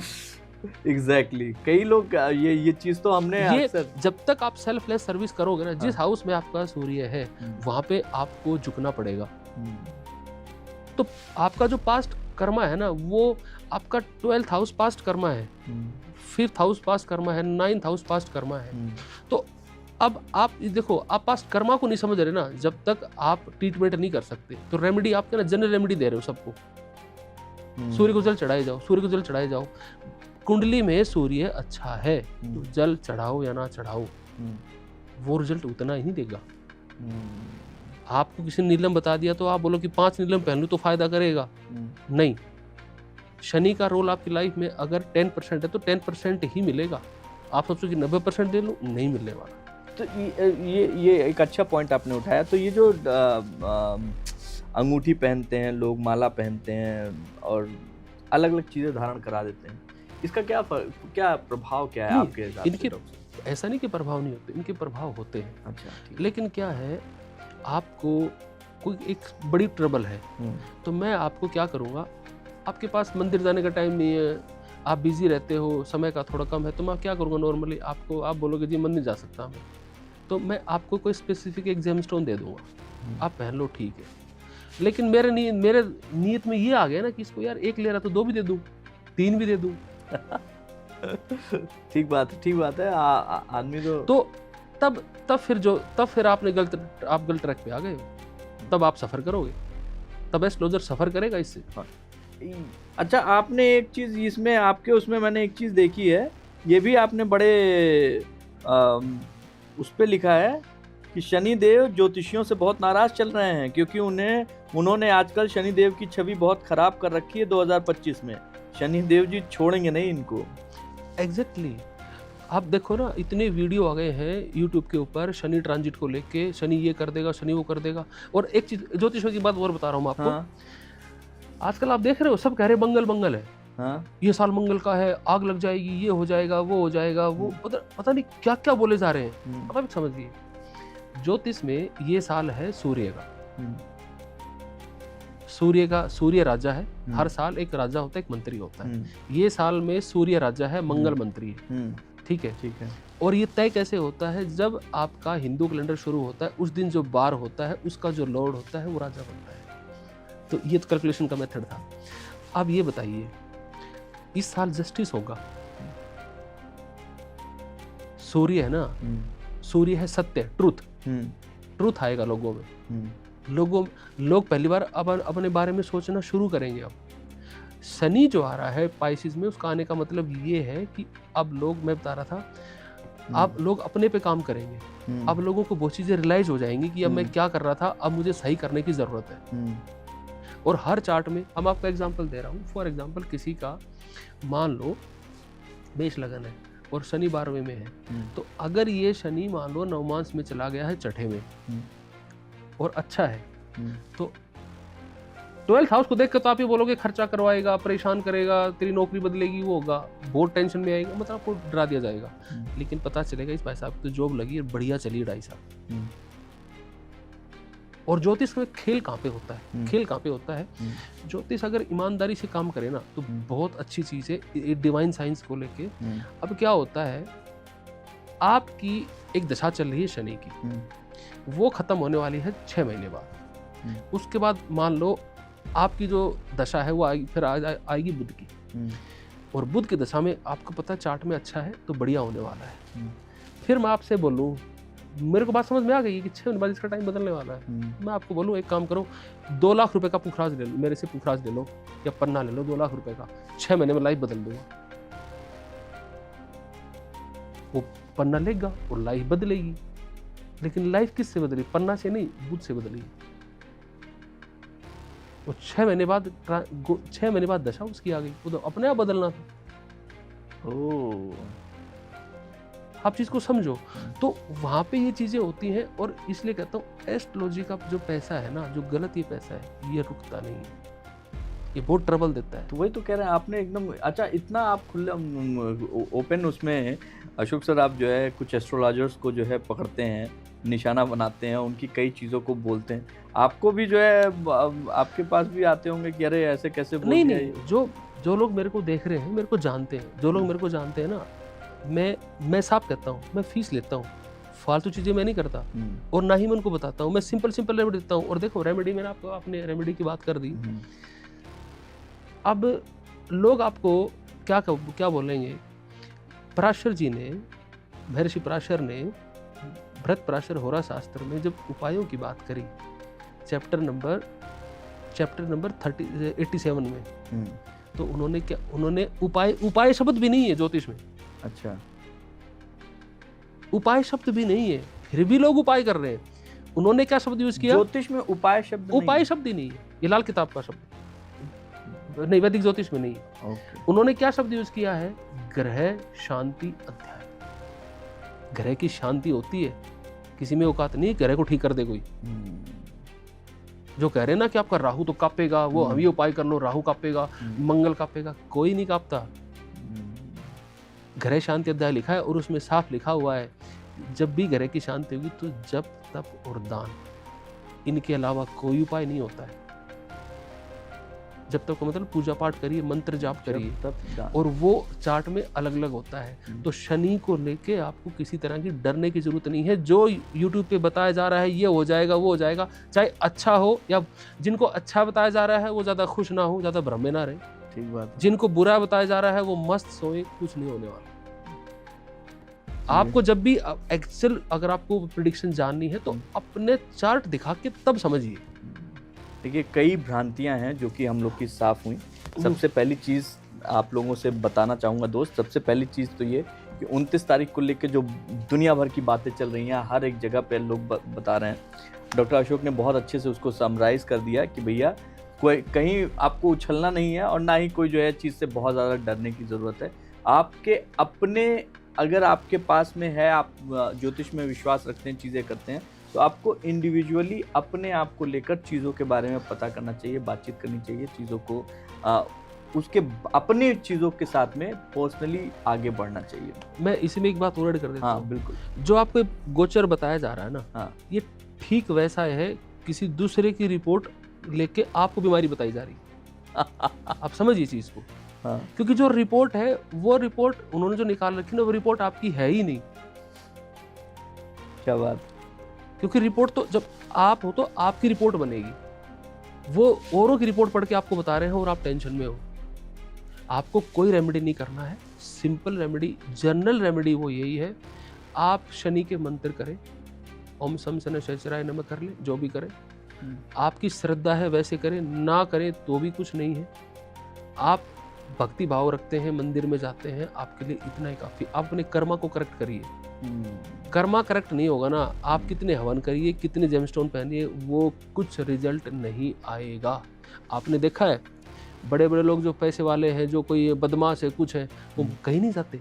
एग्जैक्टली कई लोग ये चीज तो हमने जब तक आप सेल्फलेस सर्विस करोगे ना, जिस हाउस में आपका सूर्य है वहां पे आपको झुकना पड़ेगा। तो आपका जो पास्ट कर्मा है ना, वो आपका 12th हाउस पास्ट कर्मा है, 5th हाउस पास्ट कर्मा है, 9th हाउस पास्ट कर्मा है। तो अब आप देखो, आप पास्ट कर्मा को नहीं समझ रहे ना, जब तक आप ट्रीटमेंट नहीं कर सकते। तो रेमेडी आपके ना जनरल रेमेडी दे रहे हो सबको, सूर्य को जल चढ़ाए जाओ, सूर्य को जल चढ़ाए जाओ। कुंडली में सूर्य अच्छा है तो जल चढ़ाओ या ना चढ़ाओ, वो रिजल्ट उतना ही देगा। आपको किसी ने नीलम बता दिया तो आप बोलो कि 5 नीलम पहन लूं तो फायदा करेगा, नहीं। शनि का रोल आपकी लाइफ में अगर 10% है तो 10% ही मिलेगा। आप सोचो कि 90% दे लो, नहीं मिलने वाला। तो ये एक अच्छा पॉइंट आपने उठाया। तो ये जो अंगूठी पहनते हैं लोग, माला पहनते हैं और अलग अलग चीजें धारण करा देते हैं, इसका क्या प्रभाव क्या है आपके हिसाब से? ऐसा नहीं कि प्रभाव नहीं होते, इनके प्रभाव होते हैं। अच्छा, लेकिन क्या है, आपको कोई एक बड़ी ट्रबल है तो मैं आपको क्या करूँगा, आपके पास मंदिर जाने का टाइम नहीं है, आप बिजी रहते हो, समय का थोड़ा कम है, तो मैं क्या करूँगा, नॉर्मली आपको आप बोलोगे जी मंदिर जा सकता हूँ, तो मैं आपको कोई स्पेसिफिक एक जेम स्टोन दे दूँगा, आप पहन लो, ठीक है। लेकिन मेरे नीयत में ये आ गया ना कि इसको यार 1 ले रहा तो 2 भी दे दूँ, 3 भी दे दूँ। ठीक बात है। आदमी तो तब फिर आपने गलत ट्रैक पे आ गए, तब आप सफर करोगे, तब एस्ट्रोलॉजर सफर करेगा इससे। अच्छा, आपने एक चीज इसमें आपके उसमें मैंने एक चीज देखी है, ये भी आपने बड़े उस पे लिखा है कि शनिदेव ज्योतिषियों से बहुत नाराज चल रहे हैं क्योंकि उन्होंने आजकल शनिदेव की छवि बहुत खराब कर रखी है 2025 में। शनिदेव जी छोड़ेंगे नहीं इनको। एग्जैक्टली आप देखो ना, इतने वीडियो आ गए हैं यूट्यूब के ऊपर शनि ट्रांजिट को लेके, शनि ये कर देगा, शनि वो कर देगा। और एक चीज ज्योतिषों की बात और बता रहा हूँ आपको। हाँ। आजकल आप देख रहे हो सब कह रहे मंगल है। हाँ। ये साल मंगल का है, आग लग जाएगी, ये हो जाएगा, वो हो जाएगा, वो पता नहीं क्या क्या बोले जा रहे हैं। पता भी समझिए, ज्योतिष में ये साल है सूर्य का, सूर्य राजा है। हर साल एक राजा होता है, एक मंत्री होता है। ये साल में सूर्य राजा है, मंगल मंत्री है। ठीक है। और ये तय कैसे होता है, जब आपका हिंदू कैलेंडर शुरू होता है उस दिन जो बार होता है उसका जो लॉर्ड होता है वो राजा बनता है। तो ये तो कैलकुलेशन का मेथड था। अब ये बताइए, इस साल जस्टिस होगा। सूर्य है ना, सूर्य है सत्य, ट्रूथ आएगा लोगों में। लोग पहली बार अब अपने बारे में सोचना शुरू करेंगे। अब शनि जो आ रहा है पाइसिस में, उसका आने का मतलब ये है कि अब लोग, मैं बता रहा था, अब लोग अपने पे काम करेंगे। अब लोगों को बहुत चीजें रियलाइज हो जाएंगी कि अब मैं क्या कर रहा था, अब मुझे सही करने की जरूरत है। और हर चार्ट में, हम आपको एग्जांपल दे रहा हूँ, फॉर एग्जांपल किसी का मान लो मेष लगन है और शनि 12वें में है, तो अगर ये शनि मान लो नवमांश में चला गया है, छठे में, और अच्छा है, तो 12th हाउस को देख कर तो आप ये बोलोगे खर्चा करवाएगा, परेशान करेगा, तेरी नौकरी बदलेगी, वो होगा, बहुत टेंशन में आएगा, मतलब आपको डरा दिया जाएगा। लेकिन पता चलेगा इस भाई साहब तो जॉब लगी है, बढ़िया चली 2.5 साल। और ज्योतिष में खेल कहाँ पे होता है, खेल कहाँ पे होता है, ज्योतिष अगर ईमानदारी से काम करे ना तो बहुत अच्छी चीज़ है डिवाइन साइंस को लेके। अब क्या होता है, आपकी एक दशा चल रही है शनि की, वो खत्म होने वाली है 6 महीने बाद। उसके बाद मान लो आपकी जो दशा है वो आएगी, फिर आएगी बुध की, और बुध की दशा में आपको पता है चार्ट में अच्छा है तो बढ़िया होने वाला है। फिर मैं आपसे बोलूँ, मेरे को बात समझ में आ गई कि 6 महीने बाद इसका टाइम बदलने वाला है, मैं आपको बोलूँ एक काम करो, 2 लाख रुपए का पुखराज ले लो, मेरे से पुखराज ले लो या पन्ना ले लो, 2 लाख रुपए का, 6 महीने में लाइफ बदल दूंगा। वो पन्ना लेगा और लाइफ बदलेगी, लेकिन लाइफ किससे बदली? पन्ना से नहीं, बुध से बदलेगी। और 6 महीने बाद 6 महीने बाद दशा उसकी आ गई, वो तो अपने आप बदलना था। आप चीज को समझो, तो वहां पे ये चीजें होती हैं। और इसलिए कहता हूँ एस्ट्रोलॉजी का जो पैसा है ना, जो गलत ये पैसा है, ये रुकता नहीं है, ये बहुत ट्रबल देता है। तो वही तो कह रहे हैं आपने एकदम अच्छा, इतना आप खुला ओपन उसमें अशोक सर, आप जो है कुछ एस्ट्रोलॉजर्स को जो है पकड़ते हैं, निशाना बनाते हैं, उनकी कई चीज़ों को बोलते हैं। आपको भी जो है आपके पास भी आते होंगे कि अरे ऐसे कैसे बोल दिया? नहीं, जो लोग मेरे को देख रहे हैं, मेरे को जानते हैं, जो लोग मेरे को जानते हैं ना, मैं साफ कहता हूँ, मैं फीस लेता हूँ, फालतू चीज़ें मैं नहीं करता, और ना ही मैं उनको बताता हूँ। मैं सिंपल रेमेडी देता हूँ। और देखो रेमेडी, मैंने आपको आपने रेमेडी की बात कर दी। अब लोग आपको क्या बोलेंगे? पराशर जी ने, महर्षि पराशर ने भरत पराशर होरा शास्त्र में जब उपायों की बात करी, चैप्टर नंबर 87 में, तो उन्होंने उपाय शब्द भी नहीं है ज्योतिष में। अच्छा, उपाय शब्द भी नहीं है, फिर भी लोग उपाय कर रहे हैं। उन्होंने क्या शब्द यूज किया? ज्योतिष में उपाय शब्द ही नहीं है, ये लाल किताब का शब्द नहीं, वैदिक ज्योतिष में नहीं है। उन्होंने क्या शब्द यूज किया है? ग्रह शांति अध्याय। ग्रह की शांति होती है, किसी में औकात नहीं ग्रह को ठीक कर दे कोई। जो कह रहे हैं ना कि आपका राहु तो कांपेगा, वो हम ये उपाय कर लो, राहु कांपेगा, मंगल कांपेगा, कोई नहीं कांपता। ग्रह शांति अध्याय लिखा है और उसमें साफ लिखा हुआ है, जब भी ग्रह की शांति होगी तो जप तप और दान, इनके अलावा कोई उपाय नहीं होता है। जब तक मतलब पूजा पाठ करिए, मंत्र जाप करिए, और वो चार्ट में अलग अलग होता है। तो शनि को लेके आपको किसी तरह की डरने की जरूरत नहीं है। जो यूट्यूब पे बताया जा रहा है ये हो जाएगा, वो हो जाएगा, चाहे अच्छा हो या जिनको अच्छा बताया जा रहा है वो ज्यादा खुश ना हो, ज्यादा भ्रम में ना रहे। ठीक बात। जिनको बुरा बताया जा रहा है वो मस्त सोए, कुछ नहीं होने वाला। आपको जब भी एक्चुअल अगर आपको प्रेडिक्शन जाननी है तो अपने चार्ट दिखा के तब समझिए। देखिए, कई भ्रांतियां हैं जो कि हम लोग की साफ हुई। सबसे पहली चीज़ आप लोगों से बताना चाहूँगा दोस्त, सबसे पहली चीज़ तो ये कि 29 तारीख को लेकर जो दुनिया भर की बातें चल रही हैं, हर एक जगह पे लोग बता रहे हैं, डॉक्टर अशोक ने बहुत अच्छे से उसको समराइज़ कर दिया कि भैया कोई कहीं आपको उछलना नहीं है और ना ही कोई जो है चीज़ से बहुत ज़्यादा डरने की ज़रूरत है। आपके अपने, अगर आपके पास में है, आप ज्योतिष में विश्वास रखते हैं, चीज़ें करते हैं, तो आपको इंडिविजुअली अपने आप को लेकर चीज़ों के बारे में पता करना चाहिए, बातचीत करनी चाहिए, चीज़ों को उसके अपने चीज़ों के साथ में पर्सनली आगे बढ़ना चाहिए। मैं इसमें एक बात और ऐड कर देता हूँ। हाँ बिल्कुल। जो आपको गोचर बताया जा रहा है ना, हाँ, ये ठीक वैसा है किसी दूसरे की रिपोर्ट लेके आपको बीमारी बताई जा रही है। आप समझिए चीज़ को। हाँ। क्योंकि जो रिपोर्ट है वो रिपोर्ट उन्होंने जो निकाल रखी ना, वो रिपोर्ट आपकी है ही नहीं। क्या बात। क्योंकि रिपोर्ट तो जब आप हो तो आपकी रिपोर्ट बनेगी, वो औरों की रिपोर्ट पढ़ के आपको बता रहे हैं और आप टेंशन में हो। आपको कोई रेमेडी नहीं करना है, सिंपल रेमेडी, जनरल रेमेडी वो यही है, आप शनि के मंत्र करें, ओम सम सन शचराय नमः कर ले, जो भी करें, आपकी श्रद्धा है वैसे करें, ना करें तो भी कुछ नहीं है। आप भक्ति भाव रखते हैं, मंदिर में जाते हैं, आपके लिए इतना ही काफ़ी। आप अपने कर्मा को करेक्ट करिए। कर्मा करेक्ट नहीं होगा ना, आप कितने हवन करिए, कितने जेमस्टोन पहनिए, वो कुछ रिजल्ट नहीं आएगा। आपने देखा है बड़े बड़े लोग जो पैसे वाले हैं, जो कोई बदमाश है, कुछ है, वो कहीं नहीं जाते,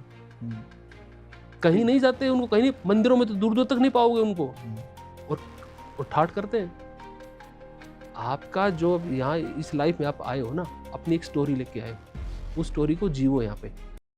कहीं नहीं जाते, उनको कहीं नहीं, मंदिरों में तो दूर दूर तक नहीं पाओगे उनको, और ठाठ करते हैं। आपका जो यहाँ इस लाइफ में आप आए हो ना, अपनी एक स्टोरी लेके आए, उस स्टोरी को जीवो यहाँ पे।